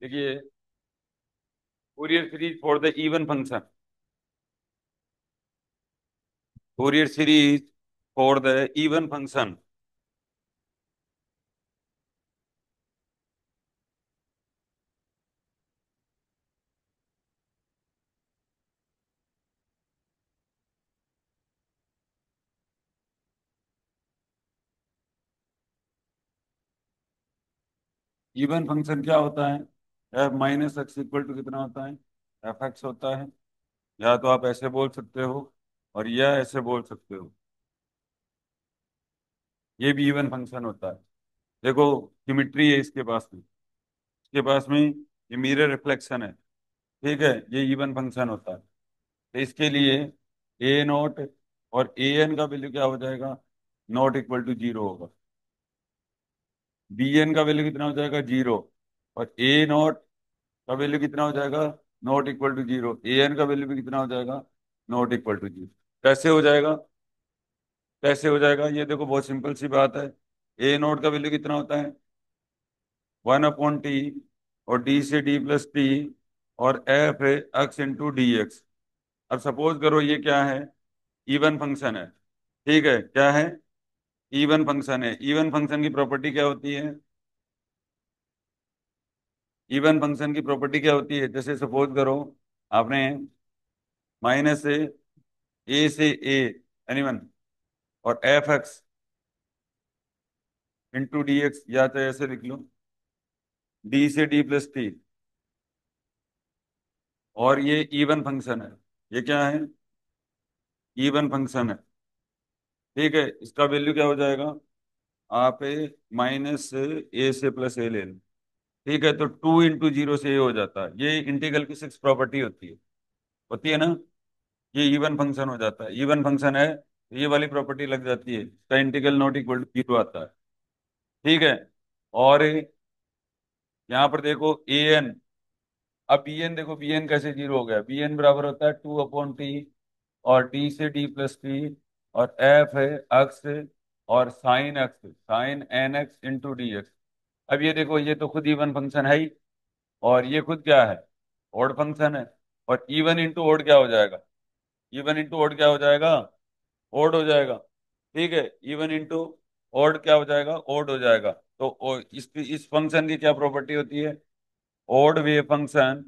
देखिए, Fourier series for the even function, Fourier series for the even function. Even function क्या होता है? F minus X equal to कितना होता है? एफ एक्स होता है। या तो आप ऐसे बोल सकते हो और या ऐसे बोल सकते हो। ये भी इवन फंक्शन होता है। देखो, सिमिट्री है इसके पास में, इसके पास में ये मिरर रिफ्लेक्शन है। ठीक है, ये इवन फंक्शन होता है। तो इसके लिए ए नॉट और ए एन का वैल्यू क्या हो जाएगा? नॉट इक्वल टू जीरो होगा। बी एन का वैल्यू कितना हो जाएगा? जीरो। और ए नॉट का वैल्यू कितना हो जाएगा? Not equal to zero. A N का वैल्यू भी कितना हो जाएगा? Not equal to zero. कैसे हो जाएगा? कैसे हो जाएगा? ये देखो, बहुत सिंपल सी बात है। ए नॉट का वैल्यू कितना होता है? 1/t। और डी से डी प्लस टी। और एफ है एक्स इंटू डी एक्स। अब सपोज करो ये क्या है? इवन फंक्शन है। ठीक है, क्या है? इवन फंक्शन है। इवन फंक्शन की प्रॉपर्टी क्या होती है? इवन फंक्शन की प्रॉपर्टी क्या होती है? जैसे सपोज करो, आपने माइनस से ए एनी वन और F x into D x, या तो ऐसे लिख लो, डी से डी प्लस टी। और ये इवन फंक्शन है। ये क्या है? इवन फंक्शन है। ठीक है, इसका वैल्यू क्या हो जाएगा? आप माइनस ए से प्लस ए ले लो। ठीक है, तो 2 इंटू 0 से ए हो जाता है। ये इंटीग्रल की सिक्स प्रॉपर्टी होती है ना। ये इवन फंक्शन हो जाता है। इवन फंक्शन है तो ये वाली प्रॉपर्टी लग जाती है, इसका integral not equal to zero आता है। ठीक है। और यहाँ पर देखो ए एन। अब बी एन देखो, बी एन कैसे जीरो हो गया? बी एन बराबर होता है 2/t। और डी से डी प्लस टी। और एफ है एक्स। और sine x, sine N x into D x. अब ये देखो, ये तो खुद इवन फंक्शन है ही। और ये खुद क्या है? ऑड फंक्शन है। और इवन इंटू ऑड क्या हो जाएगा? इवन इंटू ऑड क्या हो जाएगा? ऑड हो जाएगा। ठीक है, इवन इंटू ऑड क्या हो जाएगा? ऑड हो जाएगा। तो इस फंक्शन की क्या प्रॉपर्टी होती है? ऑड वे फंक्शन,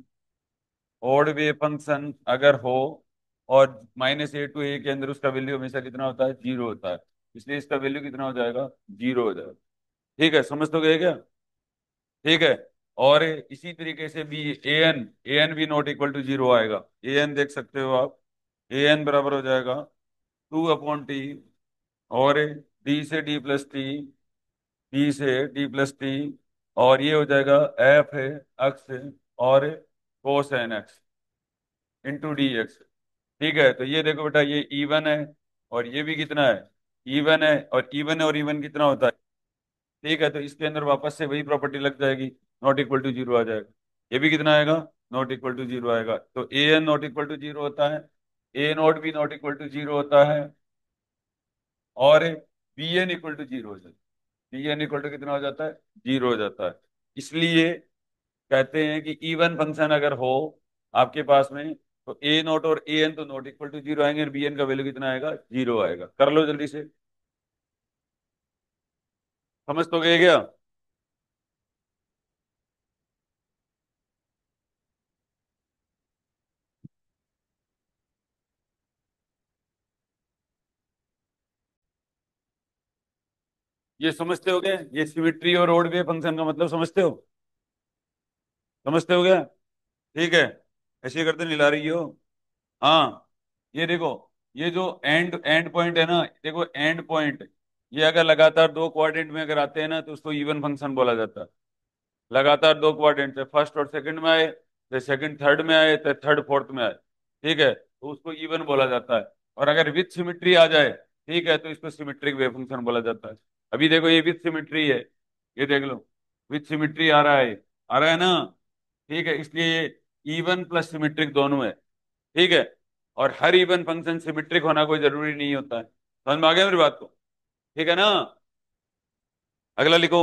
ऑड वे फंक्शन अगर हो और -a to a के अंदर उसका वैल्यू हमेशा कितना होता है? जीरो होता है। इसलिए इसका वैल्यू कितना हो जाएगा? जीरो हो जाएगा। ठीक है, समझ तो गए क्या? ठीक है। और इसी तरीके से भी ए एन भी नॉट इक्वल टू जीरो आएगा। ए एन देख सकते हो आप। ए एन बराबर हो जाएगा 2/t। और डी से डी प्लस टी, डी से डी प्लस टी। और ये हो जाएगा एफ है एक्स और cos N x into D x. ठीक है, तो ये देखो बेटा, ये इवन है और ये भी कितना है? इवन है। और इवन कितना होता है? ठीक है, तो इसके अंदर वापस से वही प्रॉपर्टी लग जाएगी, नॉट इक्वल टू जीरो आ जाएगा। ये भी कितना आएगा? नॉट इक्वल टू जीरो आएगा। तो A N not equal to zero होता है। ए नॉट भी नॉट इक्वल टू जीरो होता है। और B N equal to zero हो जाता है। बी एन इक्वल टू कितना हो जाता है? जीरो हो जाता है। इसलिए कहते हैं कि इवन फंक्शन अगर हो आपके पास में, तो ए नॉट और ए एन तो नॉट इक्वल टू जीरो आएंगे और बी एन का वैल्यू कितना आएगा? जीरो आएगा। कर लो जल्दी से। समझ तो गए क्या? ये समझते हो क्या? ये सिमिट्री और ओड वेव फंक्शन का मतलब समझते हो? समझते हो क्या? ठीक है। ऐसे करते नहीं ला रही हो। हाँ, ये देखो, ये जो एंड एंड पॉइंट है ना, देखो एंड पॉइंट, ये अगर लगातार दो क्वाड्रेंट में अगर आते हैं ना, तो उसको इवन फंक्शन बोला जाता है। लगातार दो क्वाड्रेंट से फर्स्ट और सेकंड में आए, तो सेकंड थर्ड में आए, तो थर्ड फोर्थ में आए। ठीक है, तो उसको इवन बोला जाता है। और अगर विथ सिमिट्री आ जाए, ठीक है, तो इसको सिमिट्रिक वेव फंक्शन बोला जाता है। अभी देखो, ये विथ सिमिट्री है। ये देख लो, विथ सिमिट्री आ रहा है। आ रहा है ना? ठीक है, इसलिए ये इवन प्लस सिमिट्रिक दोनों है। ठीक है। और हर इवन फंक्शन सिमिट्रिक होना कोई जरूरी नहीं होता है। समझ में आ गया मेरी बात को? ठीक है ना? अगला लिखो।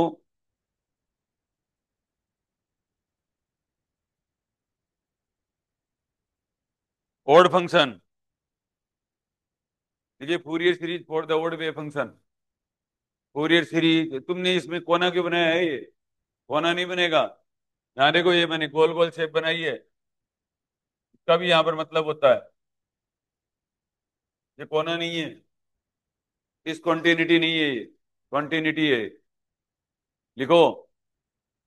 Odd function. देखिए Fourier series for the odd way function. Fourier series, तुमने इसमें कोना क्यों बनाया है ये? कोना नहीं बनेगा। यहाँ देखो ये मैंने गोल गोल शेप बनाई है, इसका भी यहाँ पर मतलब होता है। ये कोना नहीं है, इस कॉन्टिन्यूटी नहीं है, ये कॉन्टिन्यूटी है। लिखो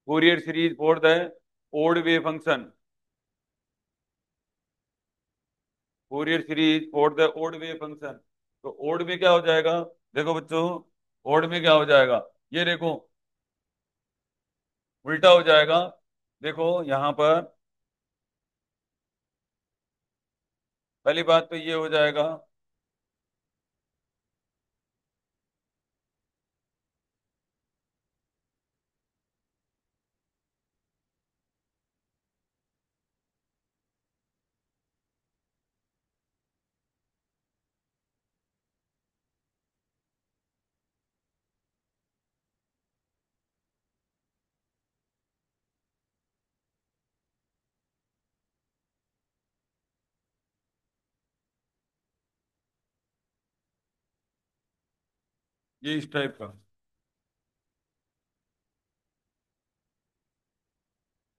Fourier series for the odd way function. Fourier series for the odd way function. तो ओड में क्या हो जाएगा? देखो बच्चों, ओड में क्या हो जाएगा? ये देखो उल्टा हो जाएगा। देखो यहां पर पहली बात तो ये हो जाएगा। ये इस टाइप का,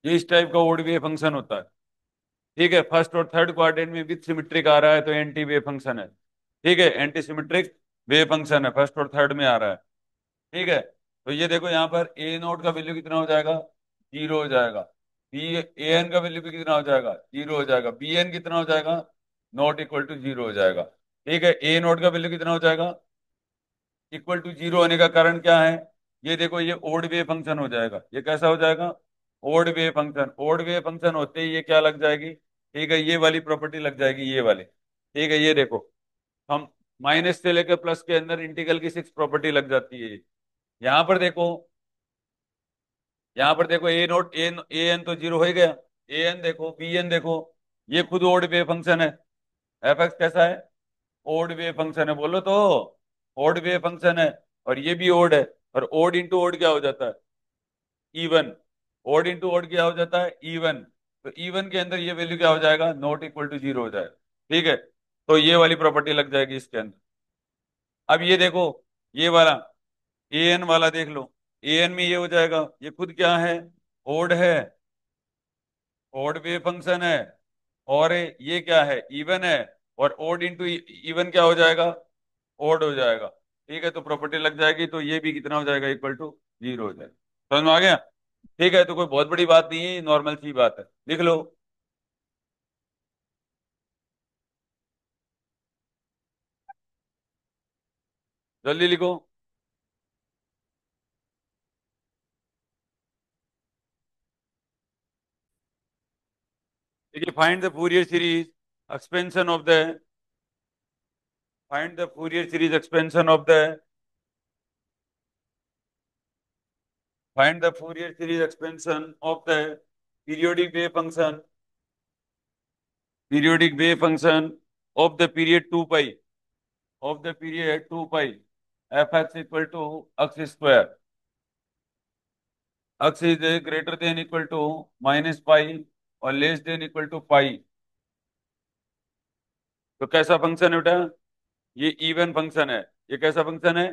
ये इस टाइप का ओड वे फंक्शन होता है। ठीक है, फर्स्ट और थर्ड क्वाड्रेंट में विथ सिमेट्रिक आ रहा है तो एंटी वे फंक्शन है। ठीक है, एंटी सिमेट्रिक वे फंक्शन है, फर्स्ट और थर्ड में आ रहा है। ठीक है, तो ये देखो यहाँ पर ए नोट का वैल्यू कितना हो जाएगा? जीरो हो जाएगा। बी ए एन का वैल्यू भी कितना हो जाएगा? जीरो हो जाएगा। बी एन कितना हो जाएगा? नॉट इक्वल टू जीरो हो जाएगा। ठीक है, ए नोट का वैल्यू कितना हो जाएगा? इक्वल टू जीरो होने का कारण क्या है? ये देखो ये ओड वे फंक्शन हो जाएगा। ये कैसा हो जाएगा? ओड वे फंक्शन। ओड वे फंक्शन होते ही ये क्या लग जाएगी? ठीक है, ये वाली प्रॉपर्टी लग जाएगी, ये वाली। ठीक है, ये देखो हम माइनस से लेकर प्लस के अंदर इंटीग्रल की सिक्स प्रॉपर्टी लग जाती है। यहाँ पर देखो, यहाँ पर देखो ए नोट ए एन तो जीरो हो ही गया। ए एन देखो, बी एन देखो, ये खुद ओड वे फंक्शन है। एफ एक्स कैसा है? ओड वे फंक्शन है, बोलो तो। ओड वे फंक्शन है, और ये भी ओड है। और ओड इंटू ओड क्या हो जाता है? इवन। ओड इंटू ओड क्या हो जाता है? इवन। तो इवन के अंदर ये वैल्यू क्या हो जाएगा? नॉट इक्वल टू जीरो हो जाएगा। ठीक है, तो ये वाली प्रॉपर्टी लग जाएगी इसके अंदर। अब ये देखो, ये वाला ए एन वाला देख लो। ए एन में ये हो जाएगा, ये खुद क्या है? ओड है, ओड वे फंक्शन है। और ये क्या है? इवन है। और ओड इंटू इवन क्या हो जाएगा? ओड हो जाएगा। ठीक है, तो प्रॉपर्टी लग जाएगी, तो ये भी कितना हो जाएगा? इक्वल टू जीरो हो जाएगा। समझ में आ गया? ठीक है, तो कोई बहुत बड़ी बात नहीं है, नॉर्मल सी बात है, लिख लो। जल्दी लिखो। देखिए find the Fourier series expansion of the, find the Fourier series expansion of the, find the Fourier series expansion of the periodic wave function, periodic wave function of the period two pi, of the period two pi, f x equal to x square, x is greater than equal to minus pi और less than equal to pi. तो कैसा function है बेटा? ये even function है। ये कैसा function है?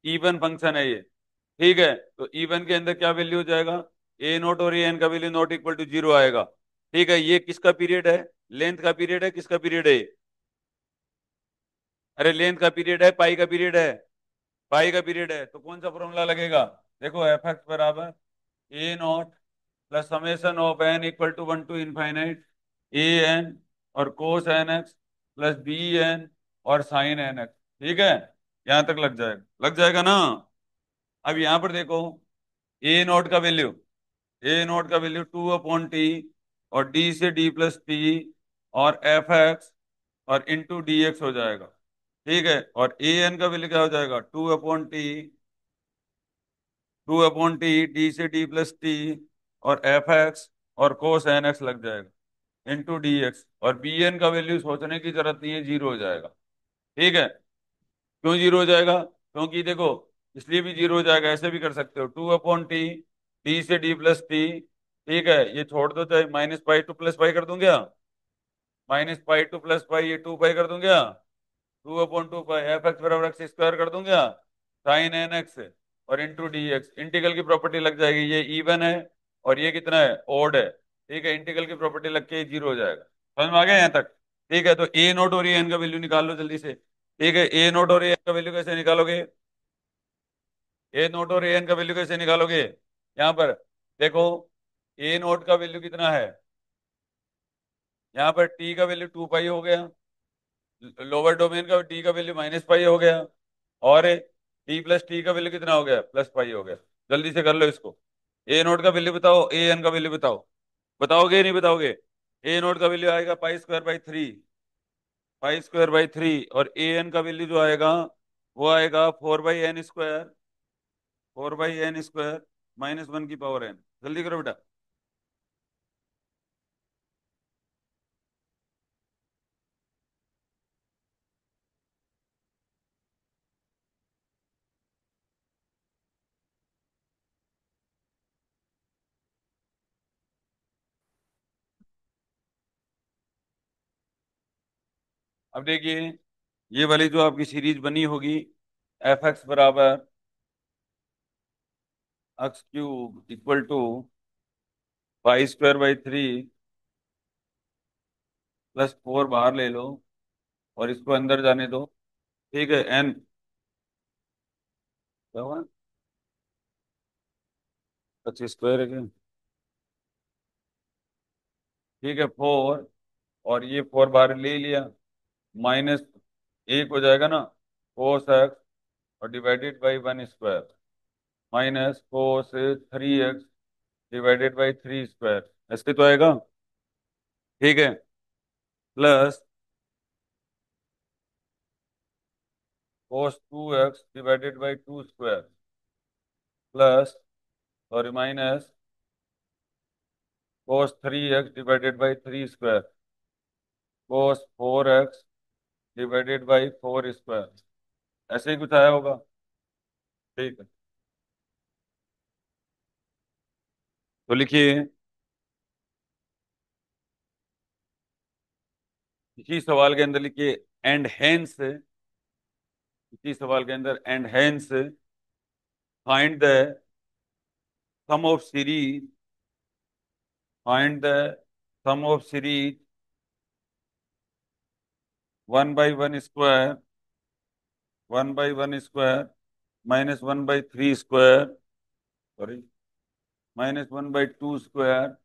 इवन फंक्शन है ये। ठीक है, तो इवन के अंदर क्या वैल्यू हो जाएगा? ए नोट और ए एन का value not equal to zero आएगा। ठीक है, ये किसका पीरियड है? लेंथ का पीरियड है, किसका पीरियड है? अरे लेंथ का पीरियड है, पाई का पीरियड है। पाई का पीरियड है, तो कौन सा फॉर्मूला लगेगा? देखो एफ एक्स बराबर A naught plus summation of N equal to one to infinite A N और cos N X plus B N और साइन एन एक्स। ठीक है, यहां तक लग जाएगा ना? अब यहां पर देखो, ए नॉट का वैल्यू, ए नॉट का वैल्यू टू अपॉन टी और डी से डी प्लस टी और एफ एक्स और इंटू डी एक्स हो जाएगा। ठीक है, और ए एन का वैल्यू क्या हो जाएगा? Two upon T, two upon T D से डी प्लस टी और एफ एक्स और कोस एन एक्स लग जाएगा इंटू डी एक्स। और बी एन का वैल्यू सोचने की जरूरत नहीं है, जीरो हो जाएगा। ठीक है, क्यों जीरो हो जाएगा? क्योंकि देखो, इसलिए भी जीरो हो जाएगा, ऐसे भी कर सकते हो, टू अपॉन टी डी से डी प्लस टी। ठीक है, ये छोड़ दो, चाहे minus pi two plus pi कर दूं क्या? Minus pi two plus pi, ये टू पाई कर दूं क्या? 2/2 पाई एफ एक्स बराबर एक्स स्क्वायर कर दूं क्या? साइन एन एक्स और इंटू डी एक्स। इंटीग्रल की प्रॉपर्टी लग जाएगी, ये इवन है और ये कितना है, ओड है। ठीक है, इंटीग्रल की प्रॉपर्टी लग के जीरो हो जाएगा। समझ में आ गया यहाँ तक? ठीक है, तो ए नोट और ए एन का वैल्यू निकाल लो जल्दी से। ठीक है, ए नोट और ए एन का वैल्यू कैसे निकालोगे? ए नोट और ए एन का वैल्यू कैसे निकालोगे? यहाँ पर देखो, ए नोट का वैल्यू कितना है? यहाँ पर टी का वैल्यू 2 पाई हो गया, लोअर डोमेन का टी का वैल्यू -पाई हो गया, और टी प्लस टी का वैल्यू कितना हो गया, +पाई हो गया। जल्दी से कर लो इसको। ए नोट का वैल्यू बताओ, ए एन का वैल्यू बताओ। बताओगे नहीं बताओगे? ए नोट का वैल्यू आएगा पाई square by 3, pi square by 3, और ए एन का वैल्यू जो आएगा वो आएगा 4/n², 4/n² -1 की पावर n। जल्दी करो बेटा। अब देखिए, ये वाली जो आपकी सीरीज बनी होगी, एफ एक्स बराबर x³ = पाई स्क्वायर बाई 3 +4 बाहर ले लो और इसको अंदर जाने दो। ठीक है, एन क्या हुआ, x² है क्या? ठीक है, 4, और ये 4 बाहर ले लिया, माइनस एक हो जाएगा ना, cos x और divided by 1² -cos 3x divided by 3 square, ऐसे तो आएगा। ठीक है, plus cos 2x divided by 2 square, plus और minus cos 3x divided by 3 square, cos 4x divided by 4 square, ऐसे ही कुछ आया होगा। ठीक है, तो लिखिए, इसी सवाल के अंदर लिखिए, एंड हेंस, इसी सवाल के अंदर and hence find the sum of series, find the sum of series 1/1² 1/1² -1/3 square, sorry, -1/2 square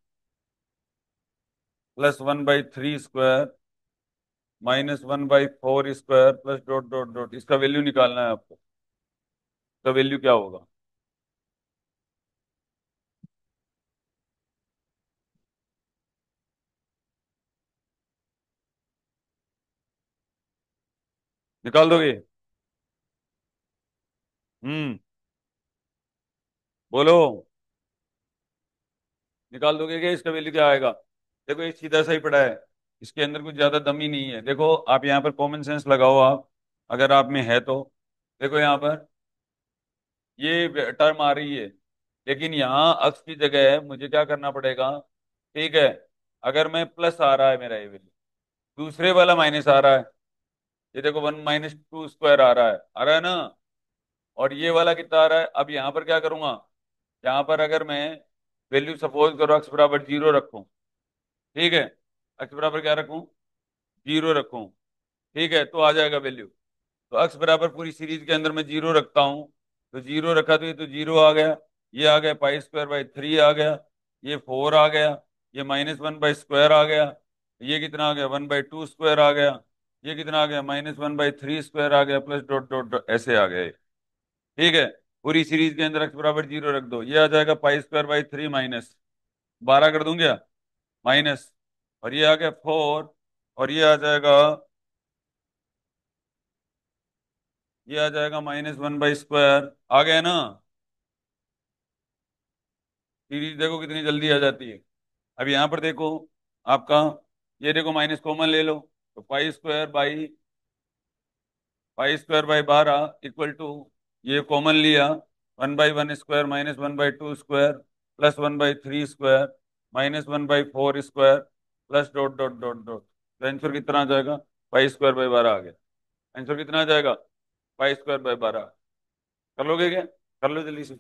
+1/3 square -1/4 square plus dot dot dot, इसका वैल्यू निकालना है आपको। इसका वैल्यू क्या होगा? निकाल दोगे? हम्म, बोलो, निकाल दोगे क्या? इसका वैल्यू क्या आएगा? देखो, ये सीधा सा ही पड़ा है, इसके अंदर कुछ ज्यादा दम ही नहीं है। देखो, आप यहाँ पर कॉमन सेंस लगाओ आप, अगर आप में है तो। देखो यहाँ पर ये टर्म आ रही है, लेकिन यहाँ अक्स की जगह मुझे क्या करना पड़ेगा? ठीक है, अगर मैं प्लस आ रहा है मेरा ये वैल्यू, दूसरे वाला माइनस आ रहा है, ये देखो 1 - 2 स्क्वायर आ रहा है ना, और ये वाला कितना आ रहा है? अब यहाँ पर क्या करूंगा? यहाँ पर अगर मैं वैल्यू सपोज करो x बराबर 0 रखूं, ठीक है, x बराबर क्या रखूं, 0 रखूं, ठीक है, तो आ जाएगा वैल्यू। तो x बराबर पूरी सीरीज के अंदर मैं 0 रखता हूँ, तो 0 रखा तो ये तो 0 आ गया, ये आ गया पाई स्क्वायर बाई 3 आ गया, ये 4 आ गया, ये -1/स्क्वायर आ गया, ये कितना आ गया, 1/2 स्क्वायर आ गया, ये कितना आ गया, -1/3 स्क्वायर आ गया, प्लस डॉट डॉट डॉट ऐसे आ गया ये। ठीक है, पूरी सीरीज के अंदर x बराबर 0 रख दो, ये आ जाएगा पाई स्क्वायर बाई 3 -12 कर दूं क्या, माइनस, और ये आ गया 4, और ये आ जाएगा -1/स्क्वायर, आ गया ना? सीरीज देखो कितनी जल्दी आ जाती है। अब यहाँ पर देखो आपका, ये देखो माइनस कॉमन ले लो, तो pi square by 12 equal to, ये कॉमन लिया, 1/1² -1/2 square +1/3 square -1/4 square plus dot dot dot dot, तो आंसर कितना आ जाएगा? पाई स्क्वायर बाय 12 आ गया। आंसर कितना आ जाएगा? Pi square by 12। कर लोगे क्या? कर लो जल्दी से।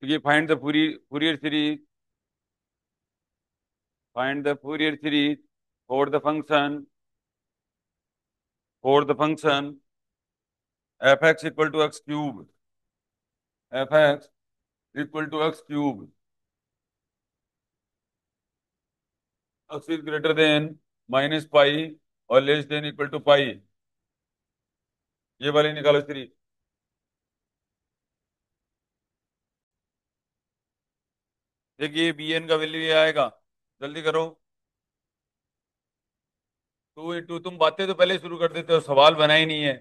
तो ये find the Fourier series, find the Fourier series for the function, for the function F x equal to x cube, f x equal to x cube, x is greater than minus pi और less than equal to pi. ये वाली निकालो series. देखिए B N का value ये आएगा, जल्दी करो। टू इंटू, तुम बातें तो पहले शुरू कर देते हो, सवाल बना ही नहीं है।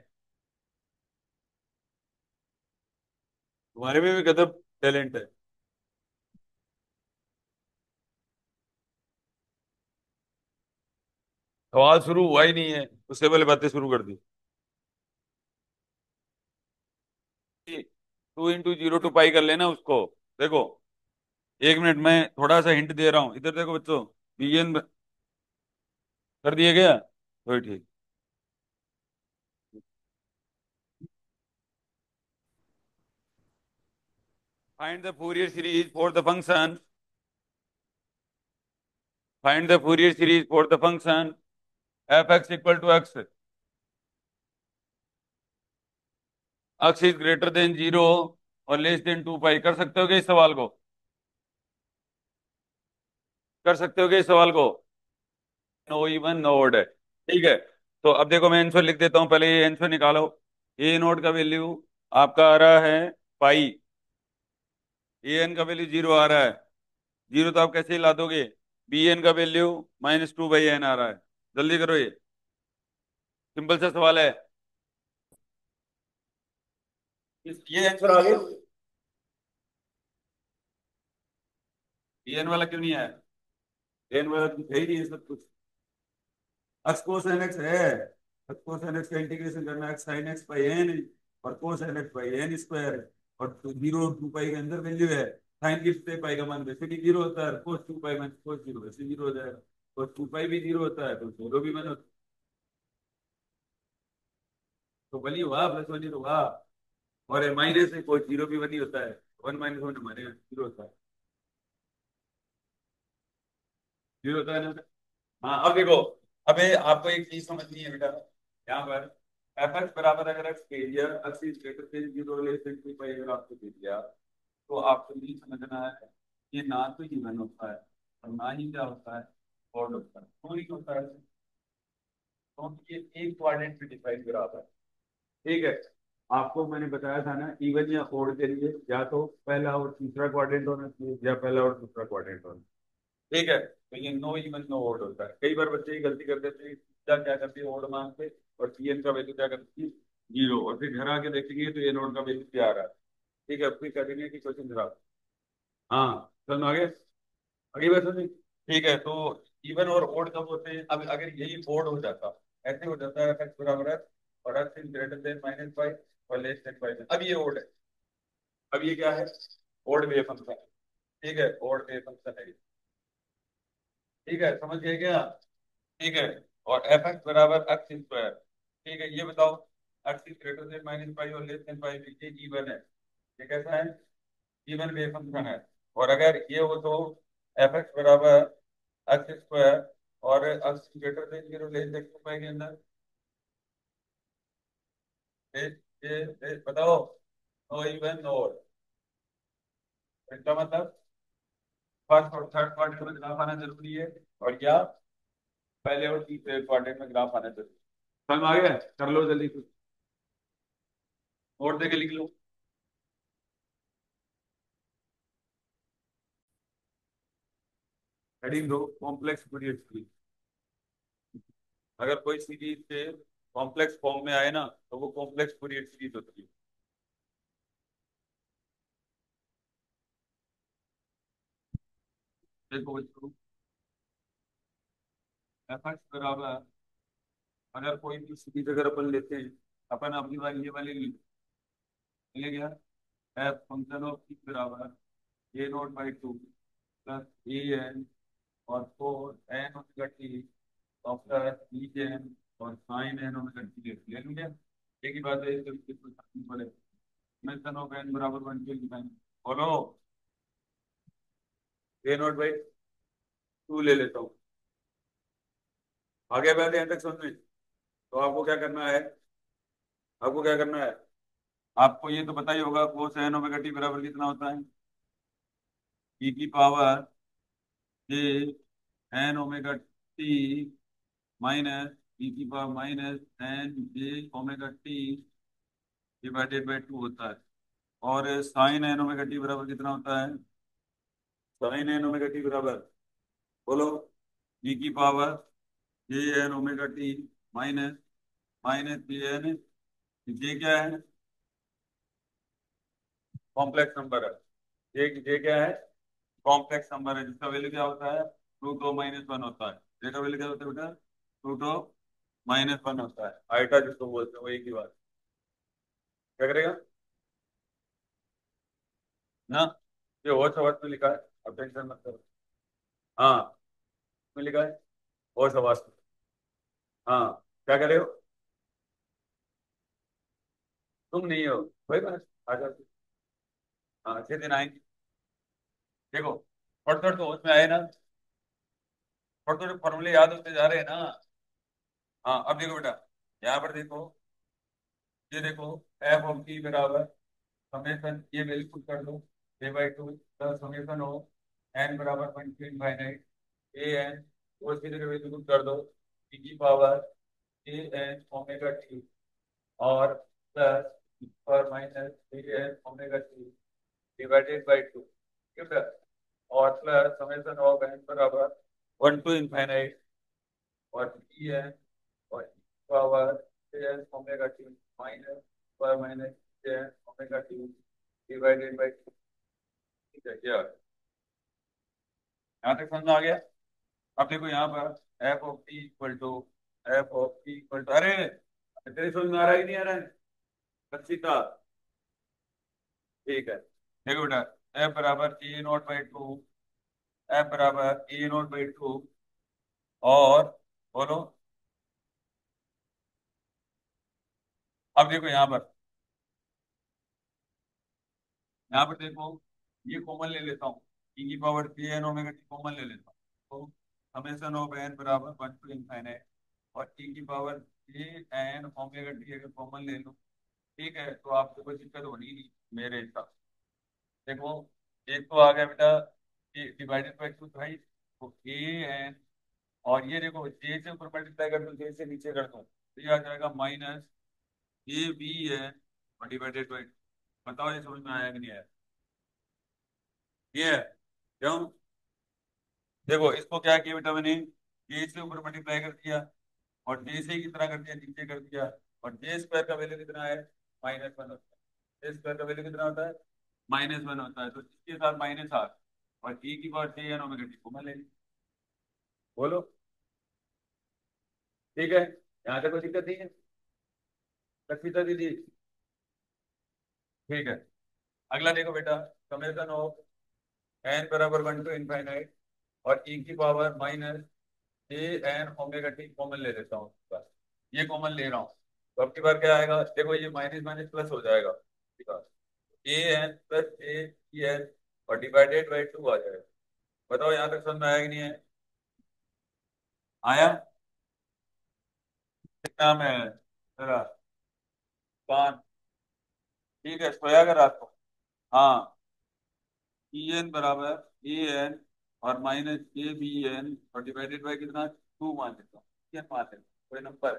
तुम्हारे में भी गजब टैलेंट है। सवाल शुरू हुआ ही नहीं है, उससे पहले बातें शुरू कर दी। 2 इंटू 0 टू पाई कर लेना उसको। देखो, 1 मिनट में थोड़ा सा हिंट दे रहा हूँ, इधर देखो बच्चों। बी एन कर दिया गया, तो ठीक। Find the Fourier series for the function, find the Fourier series for the function F x equal to x, x is greater than 0 और लेस देन 2 पाई। कर सकते हो क्या इस सवाल को? कर सकते हो क्या इस सवाल को? नो इवन नो ओड है, ठीक है। तो अब देखो मैं आंसर लिख देता हूँ, पहले ये आंसर निकालो। ए नोट का वैल्यू आपका आ रहा है पाई, ए एन का वैल्यू 0 आ रहा है। 0 तो आप कैसे ही ला दोगे? बी एन का वैल्यू -2/n आ रहा है। जल्दी करो, ये सिंपल सा सवाल है। ये आंसर आ गया। बी एन वाला क्यों नहीं आया? एन वाला तो है ही नहीं है सब कुछ। एक्स कोस एन एक्स है, एक्स कोस एन एक्स का इंटीग्रेशन करना है, X sine X by N और cos N X by N square. और 0 2 पाई के अंदर वैल्यू है। साइन कितने पाई का मान वैसे भी 0 होता है, कोस 2 पाई माइनस कोस 0 वैसे 0 हो जाएगा। कोस 2 पाई भी 0 होता है, तो 0 भी वन होता है। तो वही हुआ, प्लस वन ही तो हुआ। और माइनस से कोस 0 भी वन ही होता है। 1 - 1 हमारे यहाँ 0 होता है। 0 होता है ना। हाँ अब देखो, अबे आपको एक चीज समझनी है बेटा। यहाँ पर एफ एक्स बराबर अगर एक्स कह दिया, x is greater than 0 less then 2 पाई अगर आपको दे दिया, तो आपको ये समझना है कि ना तो इवन होता है और ना ही क्या होता है, ऑड होता है। क्यों नहीं होता है? क्योंकि ये एक क्वाड्रेंट पे डिफाइन बराबर है, ठीक है। आपको मैंने बताया था ना, इवन या ऑड के लिए या तो पहला और तीसरा क्वाड्रेंट होना चाहिए या पहला और दूसरा क्वाड्रेंट होना, ठीक है। तो ये नो इवन नो ओड होता है। कई बार बच्चे ये गलती कर देते हैं, क्या क्या करते हैं ओड मान के, और सी एन का वैल्यू क्या करती है 0, और फिर घर आके देखेंगे तो ये नोड का वैल्यू क्या आ रहा है। ठीक है, फिर करेंगे कि क्वेश्चन खराब। हाँ चलो आगे, आगे बात सुनिए। ठीक है, तो इवन और ओड कब होते हैं? अब अगर यही ओड हो जाता, ऐसे हो जाता है एक्स बराबर है और एक्स इज ग्रेटर देन -5 और लेस देन 5, अब ये ओड है। अब ये क्या है? ओड वेव फंक्शन है, ठीक है, ओड वेव फंक्शन है। ठीक है, समझ गए क्या? ठीक है। और एफ एक्स बराबर एक्स स्क्वायर, ठीक है। ये बताओ, एक्स इज ग्रेटर देन -5 और लेस देन 5, ये इवन है। ये कैसा है? इवन वेव फंक्शन है। और अगर ये हो तो एफ एक्स बराबर एक्स स्क्वायर और x greater than 0 less then 2 के अंदर, ये बताओ, नो इवन नो ओड। इसका मतलब फर्स्ट और थर्ड क्वाड्रेंट में ग्राफ आना जरूरी है, और या पहले और तीसरे क्वाड्रेंट में ग्राफ आना जरूरी है। समझ आ गया? कर लो जल्दी कुछ और देके लिख लो। हेडिंग दो, कॉम्प्लेक्स फूरियर सीरीज। अगर कोई सीरीज के कॉम्प्लेक्स फॉर्म में आए ना, तो वो कॉम्प्लेक्स फूरियर सीरीज होती है। देखो बच्चों, एफ एक्स बराबर, अगर कोई भी सीरीज अगर अपन लेते हैं, अपन अपनी वाली ये वाली ले गया, एफ फंक्शन ऑफ ई बराबर A naught by two plus A N और फोर एन ओमेगा टी और प्लस ई एन और साइन एन ओमेगा टी ले लूंगे। एक ही बात है, इसको इसको समझनी पड़े। फंक्शन ऑफ एन बराबर वन के डिफाइन, बोलो, ए नॉट बाई टू ले लेता हूँ। आगे पहले यहाँ तक समझ में, तो आपको क्या करना है, आपको क्या करना है, आपको ये तो पता ही होगा कोस एन ओमेगा टी बराबर कितना होता है, ई की पावर जे N omega T minus E की power minus N J omega T divided by two होता है। और साइन एन ओमेगा टी बराबर कितना होता है, साइन एन ओमेगा टी बराबर, बोलो, ई की पावर जे N omega T minus minus जे एन, जे क्या है, कॉम्प्लेक्स नंबर है। जे क्या है, कॉम्प्लेक्स नंबर है, जिसका वैल्यू क्या होता है, रूट ओ माइनस वन होता है। जे का वैल्यू क्या होता है बेटा, रूट ओ माइनस वन होता है, आइटा जिसको बोलते हैं, वो एक ही बात। क्या करेगा ना, ये और सवाल में लिखा है, अब टेंशन मत करो। हाँ, में लिखा है और सवाल में। हाँ, क्या कर रहे हो, तुम नहीं हो, कोई बात, आ जाओ। हाँ, अच्छे दिन आएंगे। देखो, थोड़ा थोड़ा तो उसमें आए ना, थोड़े थोड़े फॉर्मूले याद होते जा रहे हैं ना। हाँ, अब देखो बेटा, यहाँ पर देखो, ये देखो, एफ ऑफ टी बराबर समेशन, ये बिल्कुल कर दो, a by two plus summation हो एन बराबर one to infinite A n, वो इसकी जगह बिल्कुल कर दो, e की power A N omega T और प्लस और minus A N omega T divided by two, ठीक है, और प्लस समेशन ऑफ एन बराबर वन टू इनफाइनाइट और ई एन और power A N omega T minus पर minus A N omega T divided by, ठीक है क्या, यहाँ तक समझ में आ गया। अब देखो यहाँ पर f of t equal to, f of t equal to, अरे तेरे समझ में आ रहा है कि नहीं आ रहा है, सीता, ठीक है। देखो बेटा, एफ बराबर A naught by to, F बराबर ए नॉट बाई टू, और बोलो, अब देखो यहाँ पर देखो, ये कॉमन ले लेता हूँ, ई की पावर के एन ओमेगा टी कॉमन ले लेता हूँ, तो समेशन ऑफ एन बराबर वन टू इनफाइनाइट और ई की पावर के एन ओमेगा टी अगर कॉमन ले लो, ठीक है, तो आपको कोई दिक्कत होनी नहीं मेरे हिसाब से। देखो, एक तो आ गया बेटा डिवाइडेड बाई टू भाई, तो ए एन, और ये देखो जे से ऊपर मल्टीप्लाई कर दो, जे से नीचे कर दो, तो ये आ जाएगा माइनस ए बी एन और डिवाइडेड बाई, बताओ ये समझ में आया कि नहीं आया, ये है क्यों, देखो इसको क्या किया बेटा मैंने, जे से ऊपर मल्टीप्लाई कर दिया और जे से कितना कर दिया, नीचे कर दिया, और जे स्क्वायर का वैल्यू कितना है, माइनस वन होता है, जे स्क्वायर का वैल्यू कितना होता है, माइनस वन होता है, तो इसके साथ माइनस आर और ई की पावर जे एन ओमेगा टी को मैं ले ली। बोलो, ठीक है, यहाँ तक कोई दिक्कत नहीं है, लक्षिता दीदी, ठीक है। अगला देखो बेटा, समेशन ऑफ एन बराबर वन टू इनफाइनाइट और ई की power minus A N omega T common ले लेता हूँ, बस ये कॉमन ले रहा हूँ, तो अब की बार क्या आएगा, देखो ये माइनस माइनस प्लस हो जाएगा, ठीक है, A N plus A N और डिवाइडेड बाई टू आ जाएगा। बताओ यहाँ तक समझ में आया कि नहीं है, आया, कितना में है जरा, पाँच, ठीक है, सोया कर रात को, हाँ, ई एन बराबर ए एन और माइनस ए बी एन और डिवाइडेड बाई कितना, टू मान लेता हूँ, क्या मान लेता हूँ, कोई नंबर,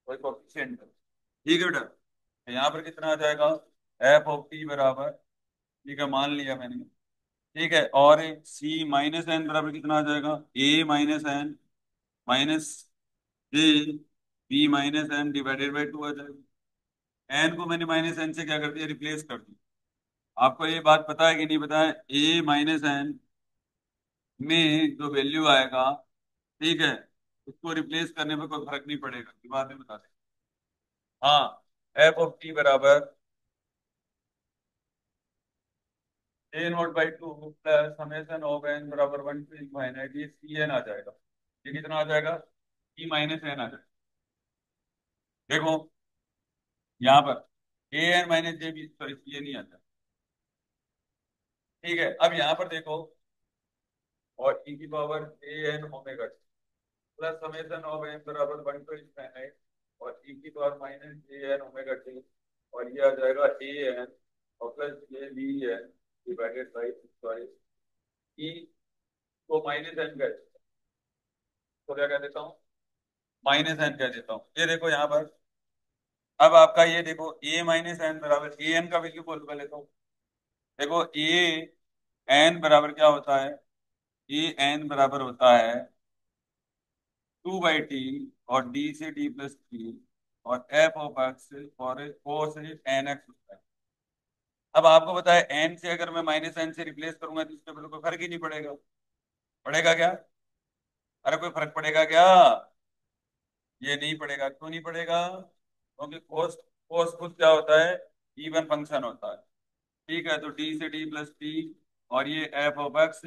कोई कोफिशिएंट, ठीक है बेटा, तो यहाँ पर कितना आ जाएगा, एफ ऑफ टी बराबर, ठीक है मान लिया मैंने, ठीक है, और सी माइनस एन बराबर कितना आ जाएगा, A minus N minus A B minus N divided by two आ जाएगा। एन को मैंने माइनस एन से क्या कर दिया, रिप्लेस कर दिया। आपको ये बात पता है कि नहीं पता है, ए माइनस एन में जो वैल्यू आएगा, ठीक है, उसको रिप्लेस करने में कोई फर्क नहीं पड़ेगा, ये बाद में बता दें। हाँ, एफ ऑफ टी बराबर A naught by two plus summation of N बराबर वन टू इनफाइनाइट, ये सी एन आ जाएगा। ये कितना आ जाएगा? सी माइनस एन आ जाएगा। देखो यहाँ पर A N minus J B, sorry C N ही आता है। ठीक है, अब यहाँ पर देखो, और ई की power A N omega plus summation of N बराबर वन टू इनफाइनाइट और ई की power minus A N omega T, और ये आ जाएगा ए एन और plus A B N divided by, sorry, E को माइनस एन कह, तो क्या कह देता हूँ, माइनस एन कह देता हूँ। ये देखो यहाँ पर, अब आपका ये देखो ए माइनस एन बराबर ए एन का वैल्यू बोल पहले तो। देखो ए एन बराबर क्या होता है? ए एन बराबर होता है 2/t और डी से डी प्लस टी और एफ ऑफ एक्स और कोस एन एक्स होता है। अब आपको पता है एन से अगर मैं माइनस एन से रिप्लेस करूंगा तो इसके ऊपर कोई फर्क ही नहीं पड़ेगा। पड़ेगा क्या? अरे कोई फर्क पड़ेगा क्या? ये नहीं पड़ेगा। क्यों नहीं पड़ेगा? क्योंकि कोस कोस खुद क्या होता है? इवन फंक्शन होता है। ठीक है, तो डी से डी प्लस टी और ये एफ ऑफ एक्स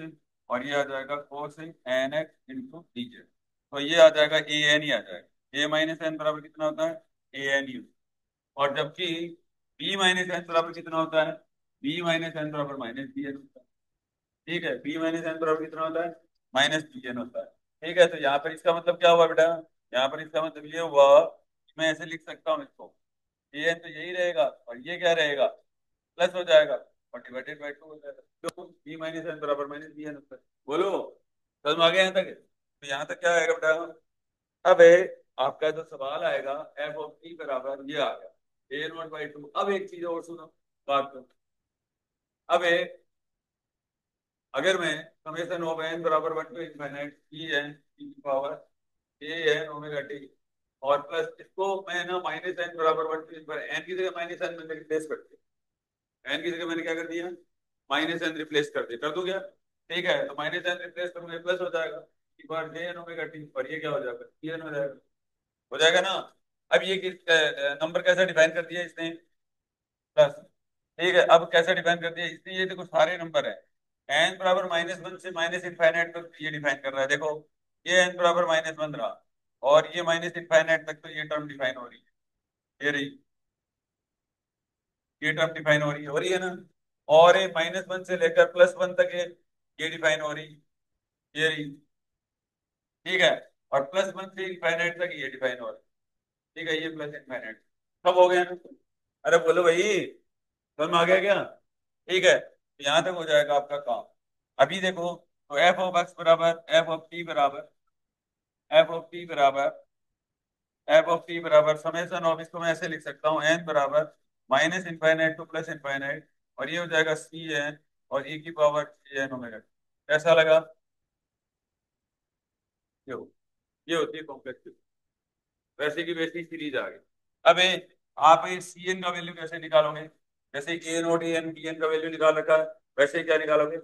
और ये आ जाएगा cos N x into D Z. तो ये आ जाएगा ए एन ही आ जाएगा। ए माइनस एन बराबर कितना होता है? A N you. और जबकि बी माइनस एन बराबर कितना होता है? बी माइनस एन बराबर माइनस बी एन होता है। ठीक है, बी माइनस एन बराबर कितना होता है? माइनस बी एन होता है। ठीक है, तो यहाँ पर इसका मतलब क्या हुआ बेटा? यहाँ पर इसका मतलब ये हुआ कि मैं ऐसे लिख सकता हूँ इसको, ए एन तो यही रहेगा और ये क्या रहेगा? प्लस हो जाएगा और डिवाइडेड बाई टू हो जाएगा, तो बी माइनस एन बराबर माइनस बी एन होता है। बोलो, समझ में आ गया यहाँ तक? तो यहाँ तक क्या आएगा बेटा? अब आपका जो सवाल आएगा एफ ऑफ टी बराबर ये आ गया ए नॉट बाई टू। अब एक चीज और सुनो बात को। अब अगर मैं समेशन ऑफ एन बराबर one to infinite e n की power A N omega T और प्लस इसको मैं ना माइनस एन बराबर वन टू इनफाइनाइट, एन की जगह माइनस एन मैंने रिप्लेस कर दिया। एन की जगह मैंने क्या कर दिया? माइनस एन रिप्लेस कर दिया। कर दूं क्या? ठीक है, तो माइनस एन रिप्लेस करूंगा प्लस हो जाएगा ई बार जे एन ओमेगा टी और ये क्या हो जाएगा? टी एन हो जाएगा। हो जाएगा ना? अब ये किस नंबर कैसे डिफाइन कर दिया इसने? प्लस। ठीक है, अब कैसे डिफाइन कर दिया इसने? ये देखो सारे नंबर है, एन बराबर माइनस वन से माइनस इनफाइनाइट तक ये डिफाइन कर रहा है। देखो ये एन बराबर माइनस वन रहा और ये माइनस इनफाइनाइट तक तो ये टर्म डिफाइन हो रही है। ये रही, ये टर्म डिफाइन हो रही है ना? और ये माइनस वन से लेकर प्लस वन तक ये डिफाइन हो रही, ये रही। ठीक है, और प्लस वन से इनफाइनाइट तक ये डिफाइन हो रही। ठीक है, ये प्लस इनफाइनाइट सब हो गया ना? अरे बोलो भाई, समझ में आ गया क्या? ठीक है, तो यहां तक हो जाएगा आपका काम। अभी देखो, तो एफ ऑफ एक्स बराबर एफ ऑफ टी बराबर एफ ऑफ टी बराबर एफ ऑफ टी बराबर समेशन ऑफ, इसको मैं ऐसे लिख सकता हूँ, एन बराबर minus infinite to plus infinite और ये हो जाएगा सी एन और ई की पावर सी एन ओमेगा। कैसा लगा? ये हो, ये होती है कॉम्प्लेक्स, वैसे की वैसी सीरीज आ गई। अब आप सी एन का वैल्यू कैसे निकालोगे? जैसे ए note A N B N का वैल्यू निकाल रखा है, वैसे ही क्या निकालोगे?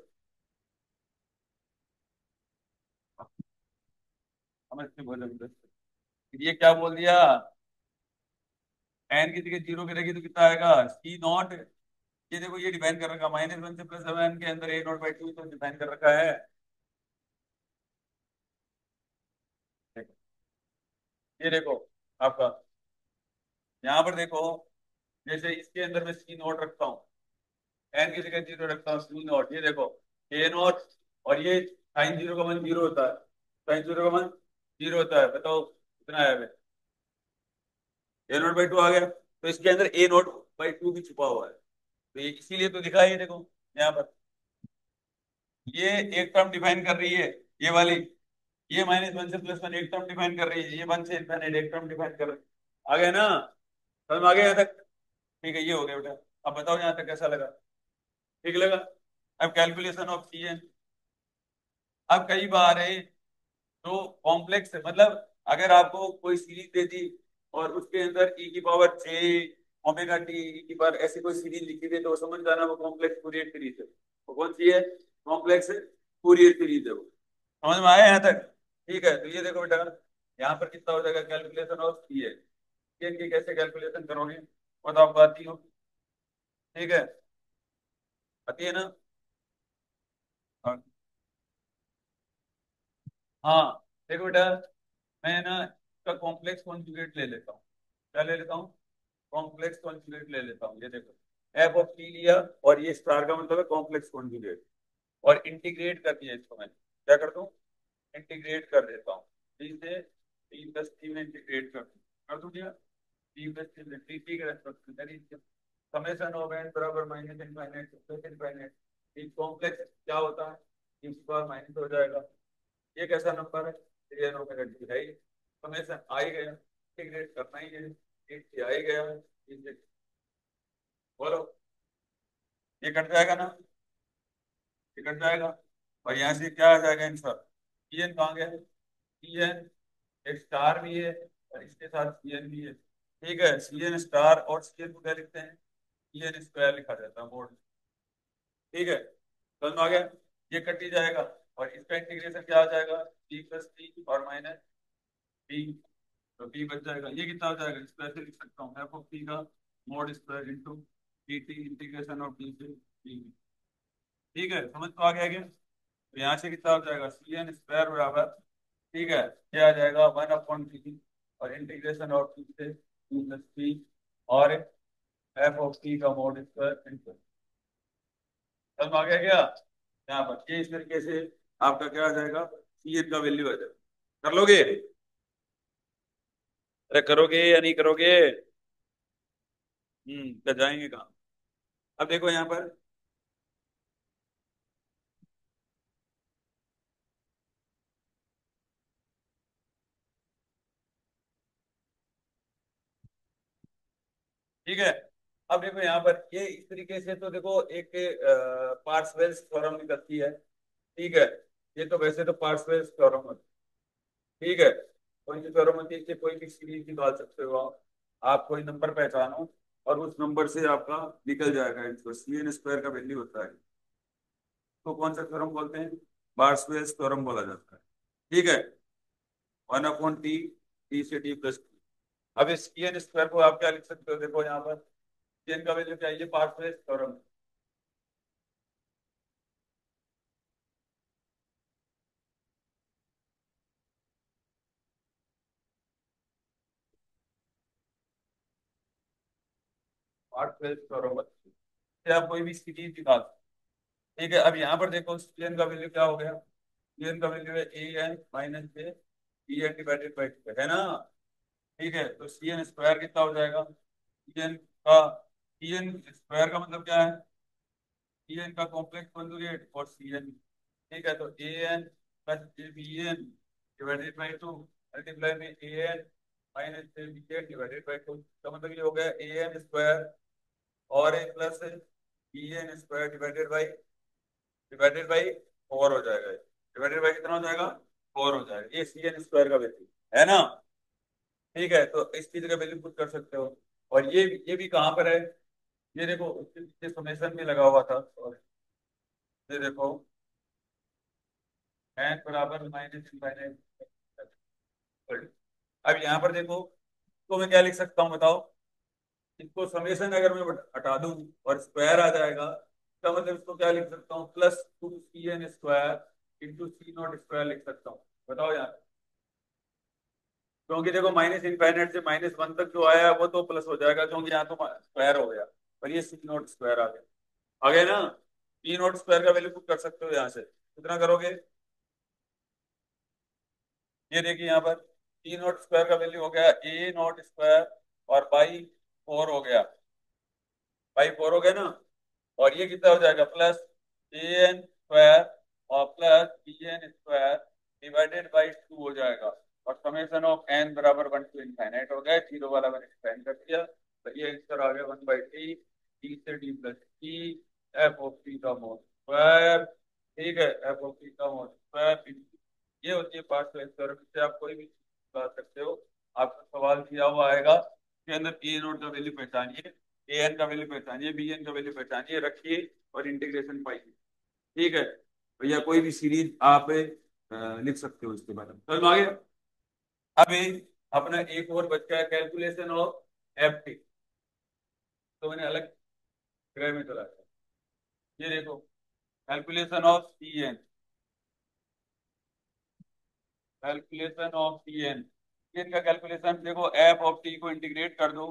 समझते बोलो, ये क्या बोल दिया? एन की जगह जीरो करेगी तो कितना आएगा? सी नॉट। ये देखो ये डिफाइन कर रखा माइनस वन से प्लस सेवन के अंदर ए नॉट बाई टू तो डिफाइन कर रखा है। देखो, ये देखो आपका, यहाँ पर देखो, जैसे इसके अंदर मैं सी नॉट रखता हूँ, एन की जगह जीरो रखता हूँ, सी नॉट, ये देखो ए नॉट और ये साइन जीरो का मान जीरो होता है, साइन जीरो का मान जीरो होता है। बताओ कितना आया? ए नॉट बाई टू आ गया, तो इसके अंदर ए नॉट बाई टू भी छुपा हुआ है, तो ये इसीलिए तो दिखा है। ये देखो यहाँ पर ये एक टर्म डिफाइन कर रही है, ये वाली, ये माइनस वन से प्लस वन एक टर्म डिफाइन कर रही है, ये वन से इनफाइनाइट एक टर्म डिफाइन कर रही है। आ गया ना? समझ में आ गया यहाँ तक? ठीक है, ये हो गया बेटा। अब बताओ यहाँ तक कैसा लगा? ठीक लगा? अब कैलकुलेशन ऑफ सी एन। अब कई बार है तो कॉम्प्लेक्स है, मतलब अगर आपको कोई सीरीज दे दी और उसके अंदर ई की पावर जे ओमेगा टी ई की पावर ऐसी कोई सीरीज लिखी थी, तो समझ जाना वो कॉम्प्लेक्स फूरियर सीरीज है। वो कौन सी है? कॉम्प्लेक्स फूरियर सीरीज है वो। समझ में आया यहाँ तक? ठीक है, तो ये देखो बेटा, यहाँ पर कितना हो जाएगा कैलकुलेशन ऑफ सी ए, की कैसे कैलकुलेशन करोगे, बताओ आपको आती हो? ठीक है, आती है ना? हाँ हाँ, देखो बेटा, मैं ना इसका कॉम्प्लेक्स कॉन्जुगेट ले लेता हूँ। क्या ले लेता हूँ? कॉम्प्लेक्स कॉन्जुगेट ले लेता हूँ। ये देखो, एफ ऑफ टी लिया, और ये स्टार का मतलब है कॉम्प्लेक्स कॉन्जुगेट, और इंटीग्रेट कर दिया इसको। मैं क्या कर दूं? इंटीग्रेट कर देता हूँ। टी से टी प्लस टी में इंटीग्रेट कर दूं क्या? T plus T T T के रेस्पेक्ट में समेशन ऑफ एन बराबर माइनस इनफाइनाइट प्लस इनफाइनाइट। एक कॉम्प्लेक्स क्या होता है, इस बार माइनस हो जाएगा। ये कैसा नंबर है? रियल ओमेगा टी है ही। समेशन आ ही गया, इंटीग्रेट करना ही है, एक आ ही गया। बोलो, ये कट जाएगा ना? ये कट जाएगा, और यहाँ से क्या आ जाएगा आंसर? पी एन कहाँ गया? पी एन एक स्टार भी है, और इसके साथ सी एन भी है। ठीक है, सी एन स्टार और सी एन को क्या लिखते हैं? सी एन स्क्वायर लिखा जाता है बोर्ड। ठीक है, समझ में आ गया? ये कट ही जाएगा, और इसका इंटीग्रेशन क्या आ जाएगा? टी प्लस टी और माइनस टी, तो टी बच जाएगा। ये कितना हो जाएगा? इसको ऐसे लिख सकता हूँ, एफ ऑफ टी का mode square into T T integration of T से टी। ठीक है, समझ तो आ गया क्या? तो यहाँ से कितना हो जाएगा? सी एन स्क्वायर बराबर, ठीक है, क्या आ जाएगा? वन अपॉन टी, और इंटीग्रेशन ऑफ टी से टू प्लस टी, और एफ ऑफ टी का मोड स्क्वायर इंटू। समझ में आ गया क्या? यहाँ पर ये इस तरीके से आपका क्या आ जाएगा? सी एन का वैल्यू आ जाएगा। कर लोगे? अरे करोगे या नहीं करोगे? कर जाएंगे कहाँ? अब देखो यहाँ पर, ठीक है, अब देखो यहाँ पर ये इस तरीके से, तो देखो एक पार्सेवल्स थ्योरम निकलती है। ठीक है, ये तो वैसे तो पार्सेवल्स थ्योरम होती है। ठीक है, कोई भी थ्योरम होती है, इससे कोई भी सीरीज निकाल सकते हो आप कोई नंबर पहचानो, और उस नंबर से आपका निकल जाएगा आंसर। सी एन स्क्वायर का वैल्यू होता है, तो कौन सा थ्योरम बोलते हैं? पार्सेवल्स थ्योरम बोला जाता है। ठीक है, वन अपॉन टी, टी से टी प्लस टी। अब इस सी एन स्क्वायर को आप क्या लिख सकते हो? देखो यहाँ पर सी एन का वैल्यू क्या है? ये पार्सेवल्स थ्योरम। पार्सेवल्स थ्योरम से आप कोई भी सीरीज निकाल सकते हो। ठीक है, अब यहाँ पर देखो सी एन का वैल्यू क्या हो गया? सी एन का वैल्यू है A N minus J E N divided by two, है ना? ठीक है, तो सी एन स्क्वायर कितना हो जाएगा? सी एन का, सी एन स्क्वायर का मतलब क्या है? सी एन का कॉम्प्लेक्स कॉन्जुगेट और सी एन। ठीक है, तो A N plus J B N divided by two, multiply में A N minus J B N divided by two, का मतलब ये हो गया ए एन स्क्वायर और A plus B N square divided by four हो जाएगा। डिवाइडेड बाई कितना हो जाएगा? फोर हो जाएगा। ये सी एन स्क्वायर का वैल्यू है ना? ठीक है, तो इस चीज का वैल्यू पुट कर सकते हो। और ये भी कहाँ पर है? ये देखो, उसके पीछे समेशन भी लगा हुआ था, और ये देखो एन बराबर माइनस इनफाइनाइट। अब यहाँ पर देखो, तो मैं क्या लिख सकता हूँ बताओ? इसको समेशन अगर मैं हटा दूं और स्क्वायर आ जाएगा, इसका मतलब इसको क्या लिख सकता हूँ? प्लस टू सी n square into c nought square लिख सकता हूँ। बताओ यार, क्योंकि देखो माइनस इनफाइनाइट से माइनस वन तक जो आया वो तो प्लस हो जाएगा, क्योंकि यहाँ तो स्क्वायर हो गया, और ये सी नॉट स्क्वायर आ गया। आ गए ना? सी नॉट स्क्वायर का वैल्यू पुट कर सकते हो यहाँ से। कितना करोगे? ये देखिए यहाँ पर सी नॉट स्क्वायर का वैल्यू हो गया ए नॉट स्क्वायर, और बाई फोर हो गया। बाई फोर हो गया ना? और ये कितना हो जाएगा? प्लस ए एन स्क्वायर और plus B N square divided by two हो जाएगा। और समेशन ऑफ एन बराबर वन टू इनफाइनाइट हो गया, जीरो वाला मैंने एक्सपेंड कर दिया, तो ये आंसर आ गया वन बाई टी, टी से D plus T, F of T का मोड स्क्वायर। ठीक है, एफ ऑफ टी का मोड स्क्वायर, ये होती है पार्शियल थ्योरम। इससे आप कोई भी चीज बता सकते हो। आपको सवाल किया हुआ आएगा के अंदर ए नोट का वैल्यू पहचानिए, ए एन का वैल्यू पहचानिए, बी एन का वैल्यू पहचानिए, रखिए और इंटीग्रेशन पाइए। ठीक है, भैया कोई भी सीरीज आप लिख सकते हो इसके बारे में। समझ में आ गया? अभी अपना एक और बच गया, कैलकुलेशन ऑफ एफ टी। तो मैंने अलग ग्रह में चला गया। ये देखो, calculation of c n, calculation of t n. T का कैलकुलेशन देखो, एफ ऑफ टी को इंटीग्रेट कर दो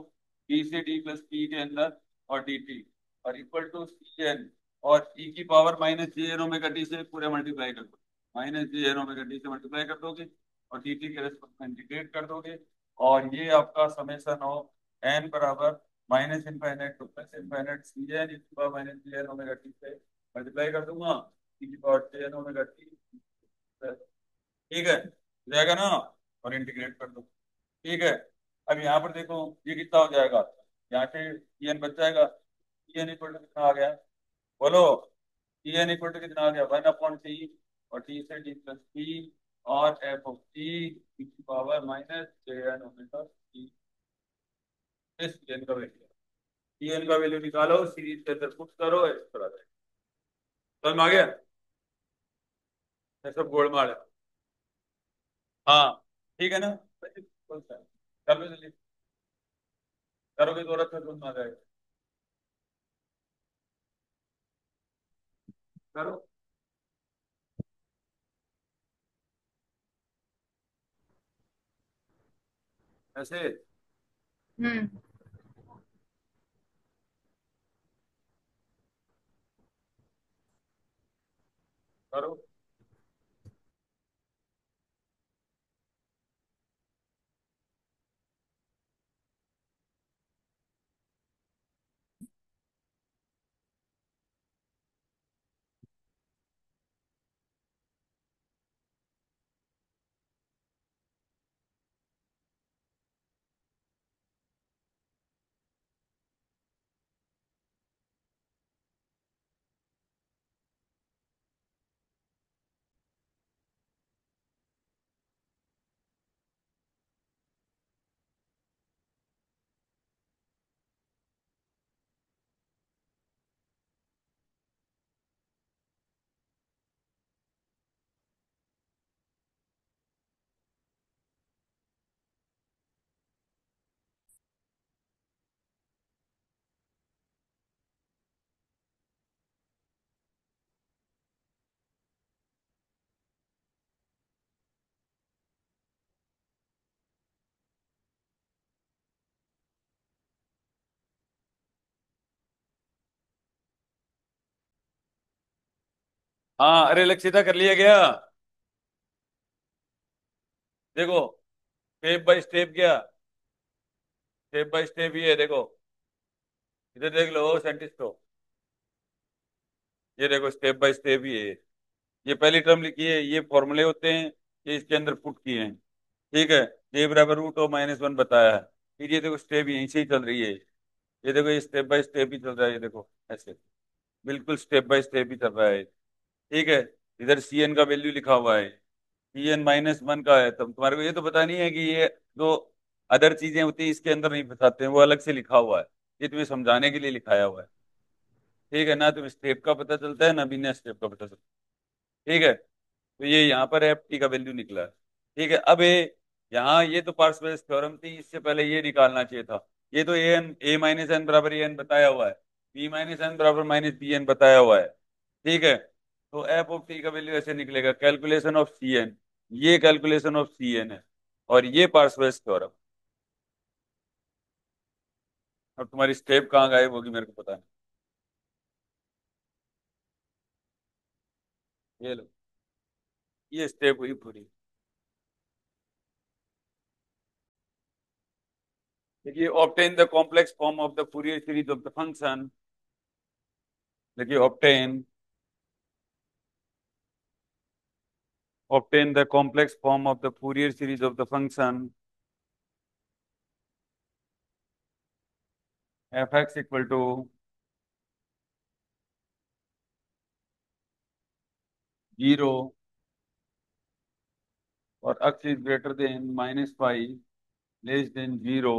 डी से डी प्लस टी के अंदर, और डी टी, और इक्वल टू सी एन, और ई की पावर माइनस जे एन ओमेगा टी से पूरे मल्टीप्लाई कर दो, माइनस जे एन ओमेगा टी से मल्टीप्लाई कर दोगे, और डी टी के रेस्पेक्ट में इंटीग्रेट कर दोगे, और ये आपका समेशन ऑफ एन बराबर minus infinite to plus infinite C N E की पावर माइनस जे एन ओमेगा टी से मल्टीप्लाई कर दूंगा, ई की पावर जे एन ओमेगा टी। ठीक है, हो जाएगा ना? और इंटीग्रेट कर दो। ठीक है, अब यहाँ पर देखो ये कितना हो जाएगा, यहाँ से एन बच जाएगा। एन इक्वल टू कितना आ गया, बोलो? एन इक्वल टू कितना आ गया, 1/t, और टी से डी प्लस टी, और एफ ऑफ टी की पावर माइनस जे एन ओमेगा टी। इस एन का वैल्यू, एन का वैल्यू निकालो, सीरीज के अंदर पुट करो, इस तरह से। समझ में आ गया? ये सब गोलमाल है। हाँ, ठीक है ना? कर लो जल्दी, करोगे तो और अच्छा समझ में आ जाएगा। करो ऐसे। हम्म। करो। हाँ, अरे लक्षिता कर लिया गया। देखो, स्टेप बाय स्टेप क्या, स्टेप बाय स्टेप ये है, देखो इधर देख लो साइंटिस्ट को, ये देखो स्टेप बाय स्टेप ये पहली टर्म लिखी है, ये फॉर्मूले होते हैं, ये इसके अंदर पुट किए हैं। ठीक है, ये बराबर √(-1) बताया है। फिर ये देखो स्टेप यहीं से ही चल रही है, ये देखो ये स्टेप बाय स्टेप ही चल रहा है, ये देखो ऐसे बिल्कुल स्टेप बाय स्टेप ही चल रहा है। ठीक है, इधर सी एन का वैल्यू लिखा हुआ है, सी एन -1 का है, तब तुम्हारे को ये तो पता नहीं है कि ये जो अदर चीजें होती है इसके अंदर नहीं बताते हैं, वो अलग से लिखा हुआ है, ये तुम्हें समझाने के लिए लिखाया हुआ है। ठीक है ना, तुम्हें स्टेप का पता चलता है ना, बिना स्टेप का पता चलता है। ठीक है, तो ये यहाँ पर एफ टी का वैल्यू निकला है। ठीक है, अब यहाँ ये तो पार्सेवल्स थ्योरम थी, इससे पहले ये निकालना चाहिए था। ये तो a-n बराबर ए एन बताया हुआ है, b-n बराबर -b n बताया हुआ है। ठीक है, तो एफ ऑफ टी का वैल्यू ऐसे निकलेगा, कैलकुलेशन ऑफ सी एन, ये कैलकुलेशन ऑफ सी एन है, और ये पार्सेवल्स थ्योरम। अब तुम्हारी स्टेप कहाँ गायब होगी मेरे को पता नहीं। ये लो, ये स्टेप हुई पूरी। देखिए, obtain the complex form of the Fourier series of the function. देखिए, obtain the complex form of the Fourier series of the function f(x) equal to 0 और x is greater than -pi less than 0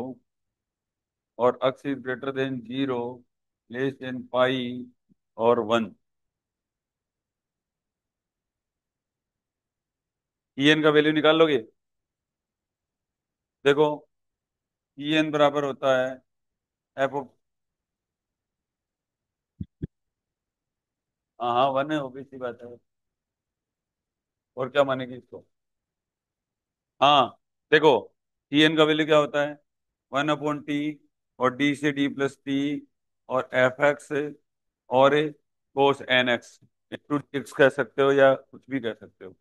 और x is greater than 0 less than pi और 1। E N का value निकाल लोगे? देखो, E N बराबर होता है एफ ऑफ, हाँ हाँ वन है, obvious सी बात है। और क्या मानेगी इसको? हाँ, देखो, ई एन का वैल्यू क्या होता है? 1/t, और डी से डी प्लस टी, और एफ एक्स, और cos N x, into x कह सकते हो या कुछ भी कह सकते हो,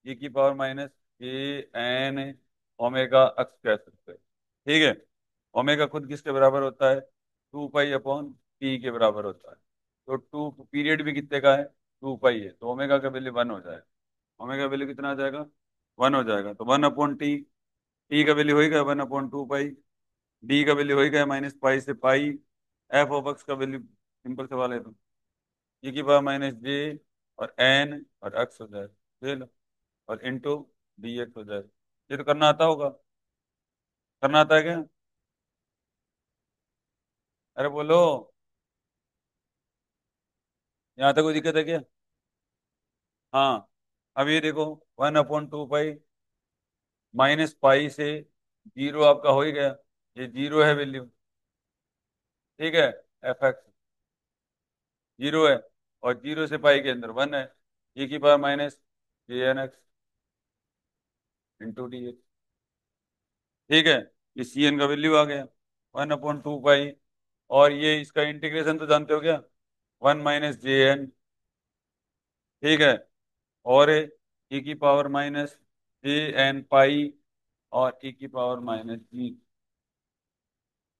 ई की power minus A N omega x कह सकते हो। ठीक है। ओमेगा खुद किसके बराबर होता है? 2 पाई अपॉन टी के बराबर होता है। तो टू पीरियड भी कितने का है? 2 पाई है, तो ओमेगा का वैल्यू वन हो जाएगा। ओमेगा वैल्यू कितना आ जाएगा? वन हो जाएगा। तो 1/t, टी का वैल्यू होगा 1/2 पाई, डी का वैल्यू होगा माइनस पाई से पाई, एफ ऑफ एक्स का वैल्यू सिंपल सवाल है तो ई की पावर माइनस जे, और एन और एक्स हो जाएगा, ये लो, और इंटू डी एक्स हो जाएगा। ये तो करना आता होगा, करना आता है क्या? अरे बोलो, यहाँ तक कोई दिक्कत है क्या? हाँ। अब ये देखो, 1/2 पाई माइनस पाई से जीरो आपका हो ही गया, ये जीरो है वैल्यू। ठीक है, एफ एक्स जीरो है, और जीरो से पाई के अंदर वन है, ई की पावर माइनस जे n x into D x. ठीक है, ये सी एन का वैल्यू आ गया 1/2 पाई, और ये इसका इंटीग्रेशन तो जानते हो क्या? 1 - जे एन। ठीक है, और ई की पावर माइनस जे एन पाई, और ई की पावर माइनस जी।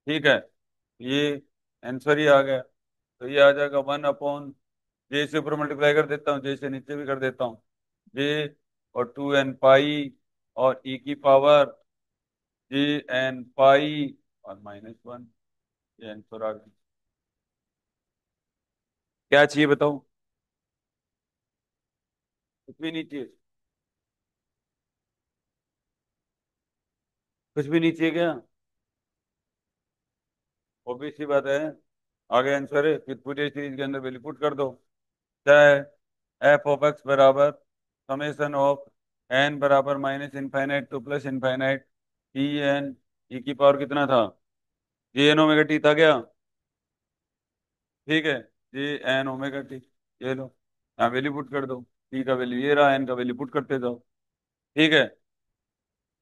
ठीक है, ये आंसर ही आ गया। तो ये आ जाएगा 1/, जे से ऊपर मल्टीप्लाई कर देता हूँ, जे से नीचे भी कर देता हूँ, जे, और 2n पाई, और ई की पावर जे n पाई, और -1। ये आंसर आ गया। क्या चाहिए बताओ? कुछ भी नहीं चाहिए? कुछ भी नहीं चाहिए क्या? ऑब्वियस सी बात है, आगे आंसर है, फिर पूरे सीरीज के अंदर वैल्यू पुट कर दो। क्या है? एफ ऑफ एक्स बराबर समेशन ऑफ एन बराबर minus infinite to plus infinite T N, E की पावर कितना था? जे एन ओमेगा टी था क्या? ठीक है, जे एन ओमेगा टी, ये लो, यहाँ वैल्यू पुट कर दो। टी का वैल्यू ये रहा, एन का वैल्यू पुट करते जाओ। ठीक है,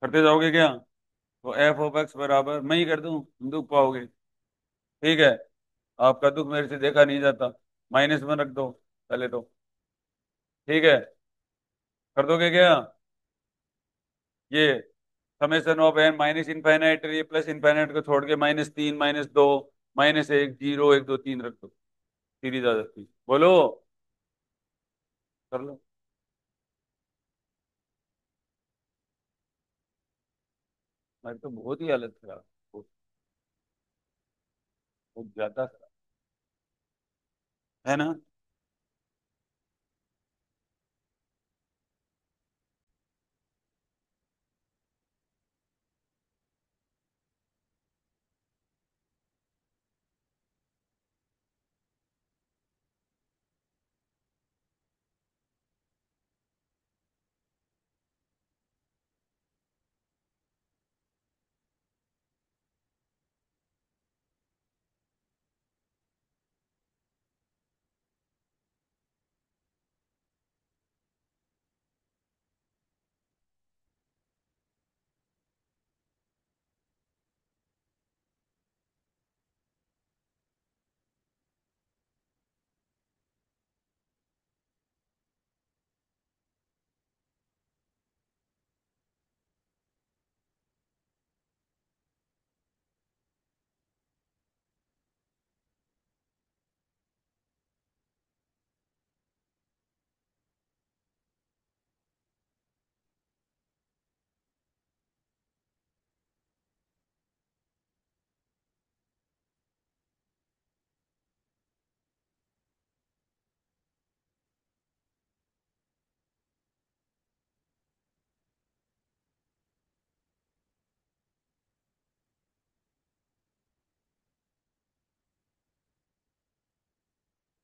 करते जाओगे क्या? तो एफ ऑफ एक्स बराबर, मैं ही कर दूं, तुम दुख पाओगे। ठीक है, आपका दुख मेरे से देखा नहीं जाता, -1 रख दो पहले तो। ठीक है, कर दोगे क्या? ये summation of n minus infinite, ये प्लस इनफाइनाइट को छोड़ के -3 -2 -1 0 1 2 3 रख दो, सीरीज आ जाती। बोलो, कर लो। मैं तो बहुत ही हालत खराब, बहुत, बहुत ज्यादा खराब, है ना?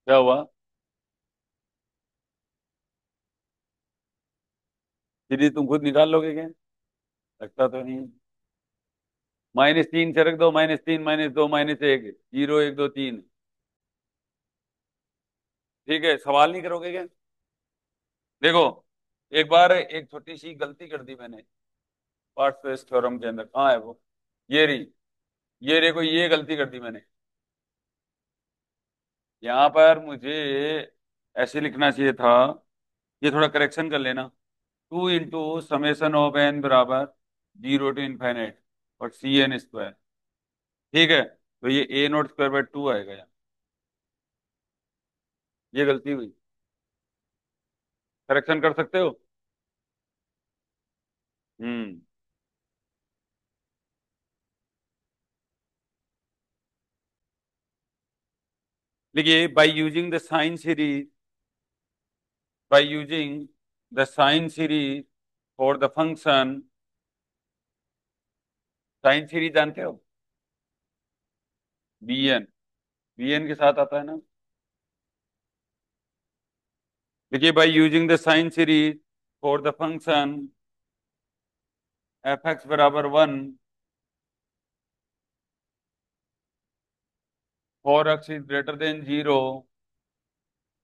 क्या हुआ? सीरीज तुम खुद निकाल लोगे क्या? लगता तो नहीं। -3 से रख दो, -3 -2 -1, 0 1 2 3। ठीक है, सवाल नहीं करोगे क्या? देखो, एक बार एक छोटी सी गलती कर दी मैंने पार्ट स्पेस थ्योरम के अंदर। कहाँ है वो? ये रही। ये देखो, ये गलती कर दी मैंने। यहाँ पर मुझे ऐसे लिखना चाहिए था। ये थोड़ा करेक्शन कर लेना। 2 × समेशन ऑफ n बराबर 0 to ∞ और Cn²। ठीक है, तो ये a0² / 2 आएगा यहाँ। ये गलती हुई। करेक्शन कर सकते हो? हम्म। देखिए, by using the sine series for the function. Sine series जानते हो? bn। bn के साथ आता है ना। देखिए, by using the sine series for the function f(x) बराबर 1, for x is greater than 0,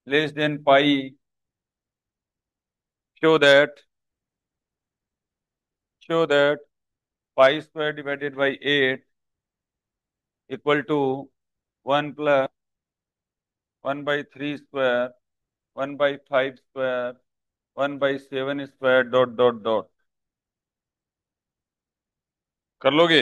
less than pi, show that show that पाई² divided by 8 equal to 1 + 1/3², 1/5², 1/7² dot dot dot. कर लोगे?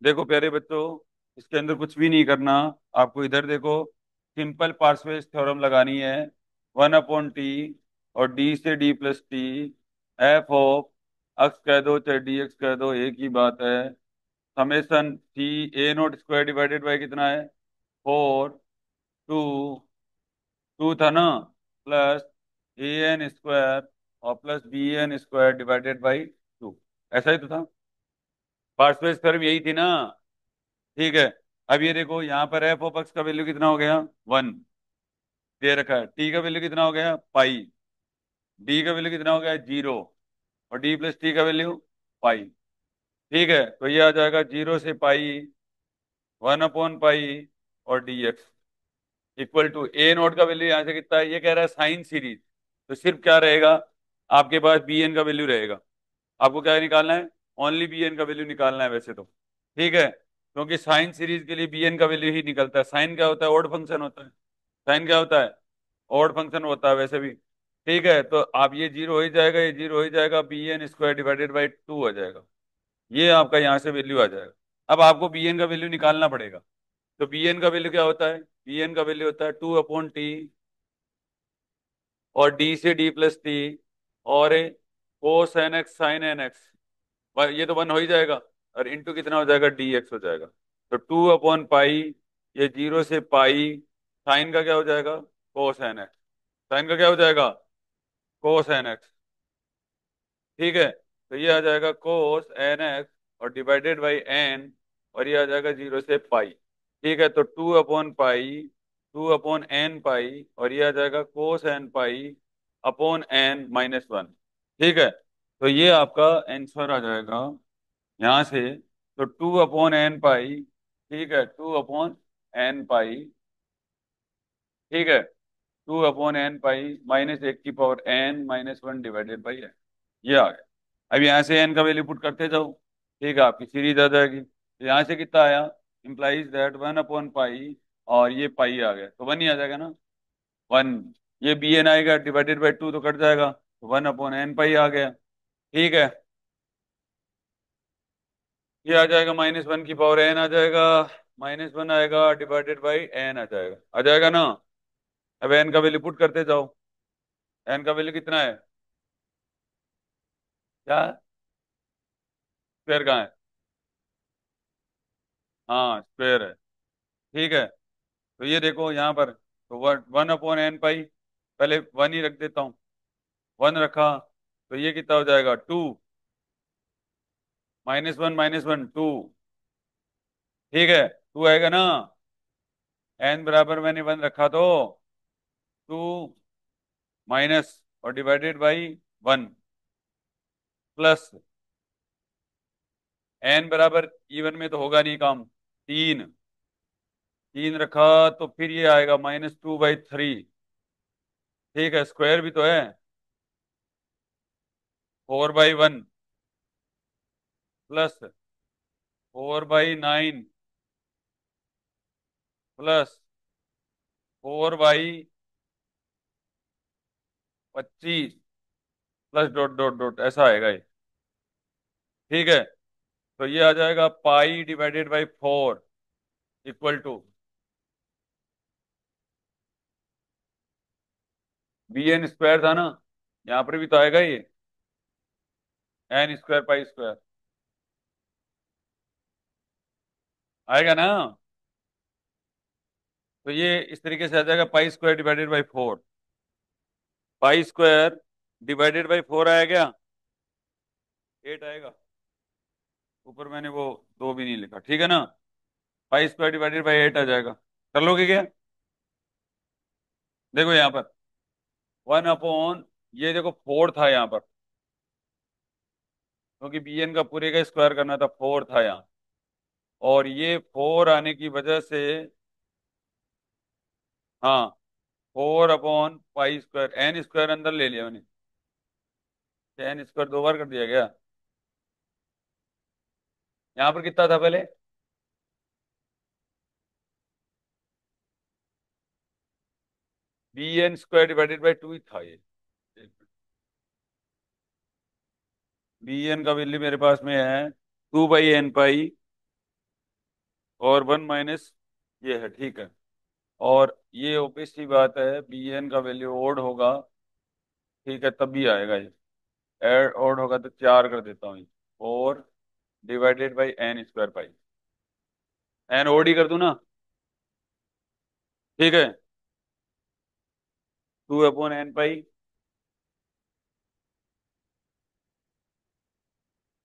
देखो प्यारे बच्चों, इसके अंदर कुछ भी नहीं करना। आपको इधर देखो, सिंपल पार्सेवल थ्योरम लगानी है। 1/t और d से d+t, f ऑफ x कह दो चाहे dx कह दो, एक ही बात है। Summation c a0² divided by कितना है? 4, 2, 2 था ना, प्लस an² और प्लस bn² डिवाइडेड बाई 2। ऐसा ही तो था। पार्सेवल थ्योरम यही थी ना। ठीक है। अब ये देखो, यहाँ पर एफ ऑफ एक्स का वैल्यू कितना हो गया? 1 दे रखा है। टी का वैल्यू कितना हो गया? पाई। डी का वैल्यू कितना हो गया? 0। और d+t का वैल्यू पाई। ठीक है, तो ये आ जाएगा 0 से पाई, 1/पाई और dx इक्वल टू a0 का वैल्यू यहाँ से कितना है? ये कह रहा है साइन सीरीज। तो सिर्फ क्या रहेगा? आपके पास bn का वैल्यू रहेगा। आपको क्या निकालना है? ओनली bn का वैल्यू निकालना है वैसे तो। ठीक है, क्योंकि साइन सीरीज के लिए bn का वैल्यू ही निकलता है। साइन क्या होता है? ऑड फंक्शन होता है। साइन क्या होता है? ऑड फंक्शन होता है वैसे भी। ठीक है, तो आप ये 0 हो ही जाएगा, ये 0 हो ही जाएगा, bn² डिवाइडेड बाई 2 आ जाएगा। ये आपका यहाँ से वैल्यू आ जाएगा। अब आपको bn का वैल्यू निकालना पड़ेगा। तो bn का वैल्यू क्या होता है? bn का वैल्यू होता है 2/t और d से d+t और cos nx sin nx। ये तो 1 हो ही जाएगा, और इंटू कितना हो जाएगा? dx हो जाएगा। तो 2/पाई, ये 0 से पाई, साइन का क्या हो जाएगा? cos nx। साइन का क्या हो जाएगा? cos nx। ठीक है, तो ये आ जाएगा cos nx और डिवाइडेड बाई n, और ये आ जाएगा 0 से पाई। ठीक है, तो 2/पाई, 2/n पाई, और ये आ जाएगा cos n पाई/n-1। ठीक है, तो ये आपका आंसर आ जाएगा यहाँ से। तो 2/n पाई। ठीक है, 2/n पाई। ठीक है, 2/n pi -1/n-1 divided by n। ये आ गया। अब यहाँ से n का वैल्यू पुट करते जाओ। ठीक है, आपकी सीरीज आ जाएगी। तो यहाँ से कितना आया? इंप्लाइज दैट 1/पाई, और ये पाई आ गया तो 1 ही आ जाएगा ना। 1। ये bn आएगा, डिवाइडेड बाई 2 तो कट जाएगा, तो 1/n पाई आ गया। ठीक है, ये आ जाएगा -1n आ जाएगा, -1 आएगा, डिवाइडेड बाई n आ जाएगा ना। अब n का वैल्यू पुट करते जाओ। n का वैल्यू कितना है? क्या? स्क्वायर कहाँ है? हाँ, स्क्वायर है। ठीक है, तो ये देखो यहाँ पर, तो 1/n पाई, पहले 1 ही रख देता हूँ। 1 रखा, तो ये कितना हो जाएगा? 2। -1 - 1 2। ठीक है, 2 आएगा ना। n बराबर मैंने 1 रखा तो टू माइनस और divided by one plus n बराबर इवन में तो होगा नहीं काम, तीन, तीन रखा तो फिर ये आएगा -2/3। ठीक है, स्क्वायर भी तो है, 4/1 plus 4/9 plus 4/25 plus dot dot dot, ऐसा आएगा ये। ठीक है, तो ये आ जाएगा pi divided by 4 equal to bn square था ना, यहाँ पर भी तो आएगा ये n² पाई स्क्वायर, आएगा ना। तो ये इस तरीके से आ जाएगा पाई square divided by 4, pi square divided by 4 आया क्या, 8 आएगा। ऊपर मैंने वो दो भी नहीं लिखा, ठीक है ना। पाई स्क्वायर डिवाइडेड बाई 8 आ जाएगा। कर लोगे क्या? देखो यहाँ पर 1/, ये देखो 4 था यहाँ पर, क्योंकि bn का पूरे का स्क्वायर करना था, 4 था यहाँ, और ये 4 आने की वजह से, हाँ, 4/पाई स्क्वायर, एन स्क्वायर अंदर ले लिया मैंने, एन स्क्वायर दो बार कर दिया गया। यहाँ पर कितना था पहले, bn² डिवाइडेड बाई 2 ही था ये। bn का वैल्यू मेरे पास में है 2/n पाई और 1 माइनस ये है, ठीक है। और ये ऑब्वियस सी बात है, bn का वैल्यू ओड होगा, ठीक है, तब भी आएगा ये। एड ओड होगा तो 4 कर देता हूँ, 4/n² पाई, एन ओड ही कर दूं ना, ठीक है। 2/n पाई,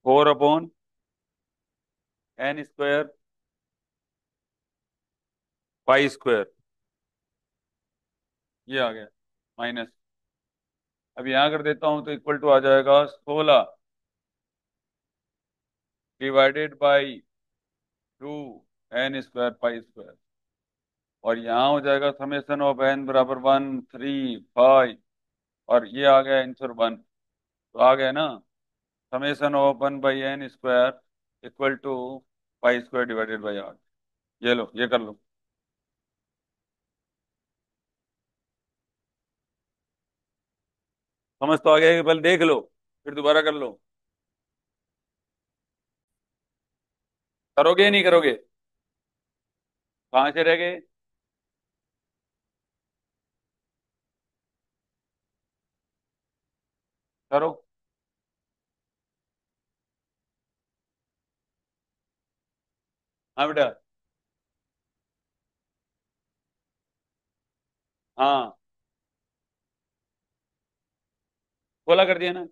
4/n² पाई स्क्वायर, ये आ गया माइनस। अब यहाँ कर देता हूँ तो इक्वल टू आ जाएगा 16 ÷ 2n² पाई स्क्वायर, और यहाँ हो जाएगा समेशन ऑफ n बराबर 1, 3, 5, और ये आ गया आंसर 1, तो आ गया ना, summation of 1/n² equal to pi square divided by 8। ये लो, ये कर लो। समझ तो आ गया कि पहले देख लो फिर दोबारा कर लो। करोगे या नहीं करोगे? कहाँ से रह गए? करो। हाँ बेटा। हाँ, खोला कर दिया ना।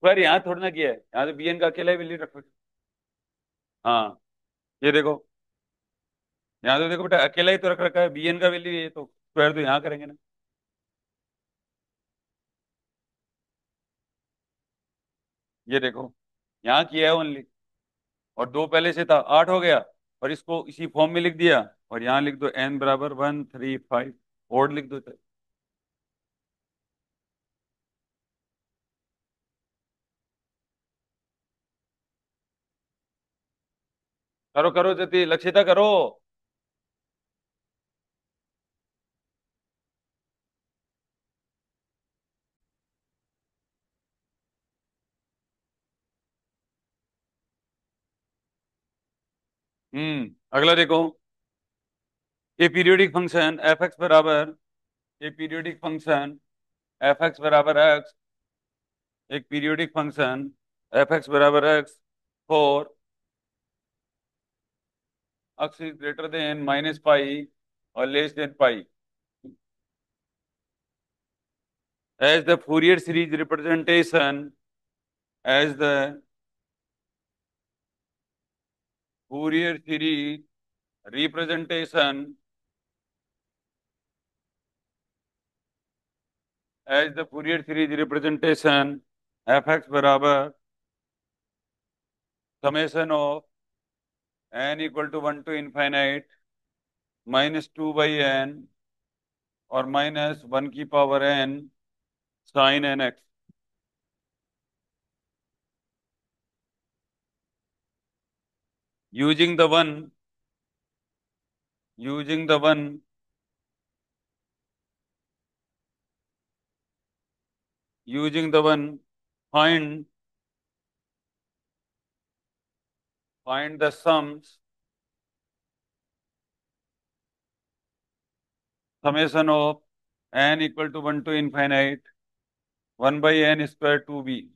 पर यहाँ थोड़ा ना किया है, यहाँ तो bn का अकेला ही वैल्यू रखो। हाँ, ये देखो, यहाँ तो देखो बेटा अकेला ही तो रख रखा है bn का वैल्यू, ये तो स्क्वायर तो यहाँ करेंगे ना। ये देखो, यहाँ किया है ओनली, और दो पहले से था, 8 हो गया, और इसको इसी फॉर्म में लिख दिया, और यहाँ लिख दो n बराबर 1, 3, 5, और लिख दो। करो करो जल्दी, लक्षिता करो। अगला देखो, A periodic function F X बराबर, A periodic function F X बराबर एक्स, एक पीरियोडिक फंक्शन एफ एक्स बराबर X for X is greater than -pi और less than pi, as the Fourier series representation, as the Fourier series representation as the Fourier series representation F X बराबर summation of N equal to 1 to ∞ -2/n और -1 की पावर n sine N X using the one using the one using the one find the sums summation of n equal to 1 to ∞ 1/n square 2b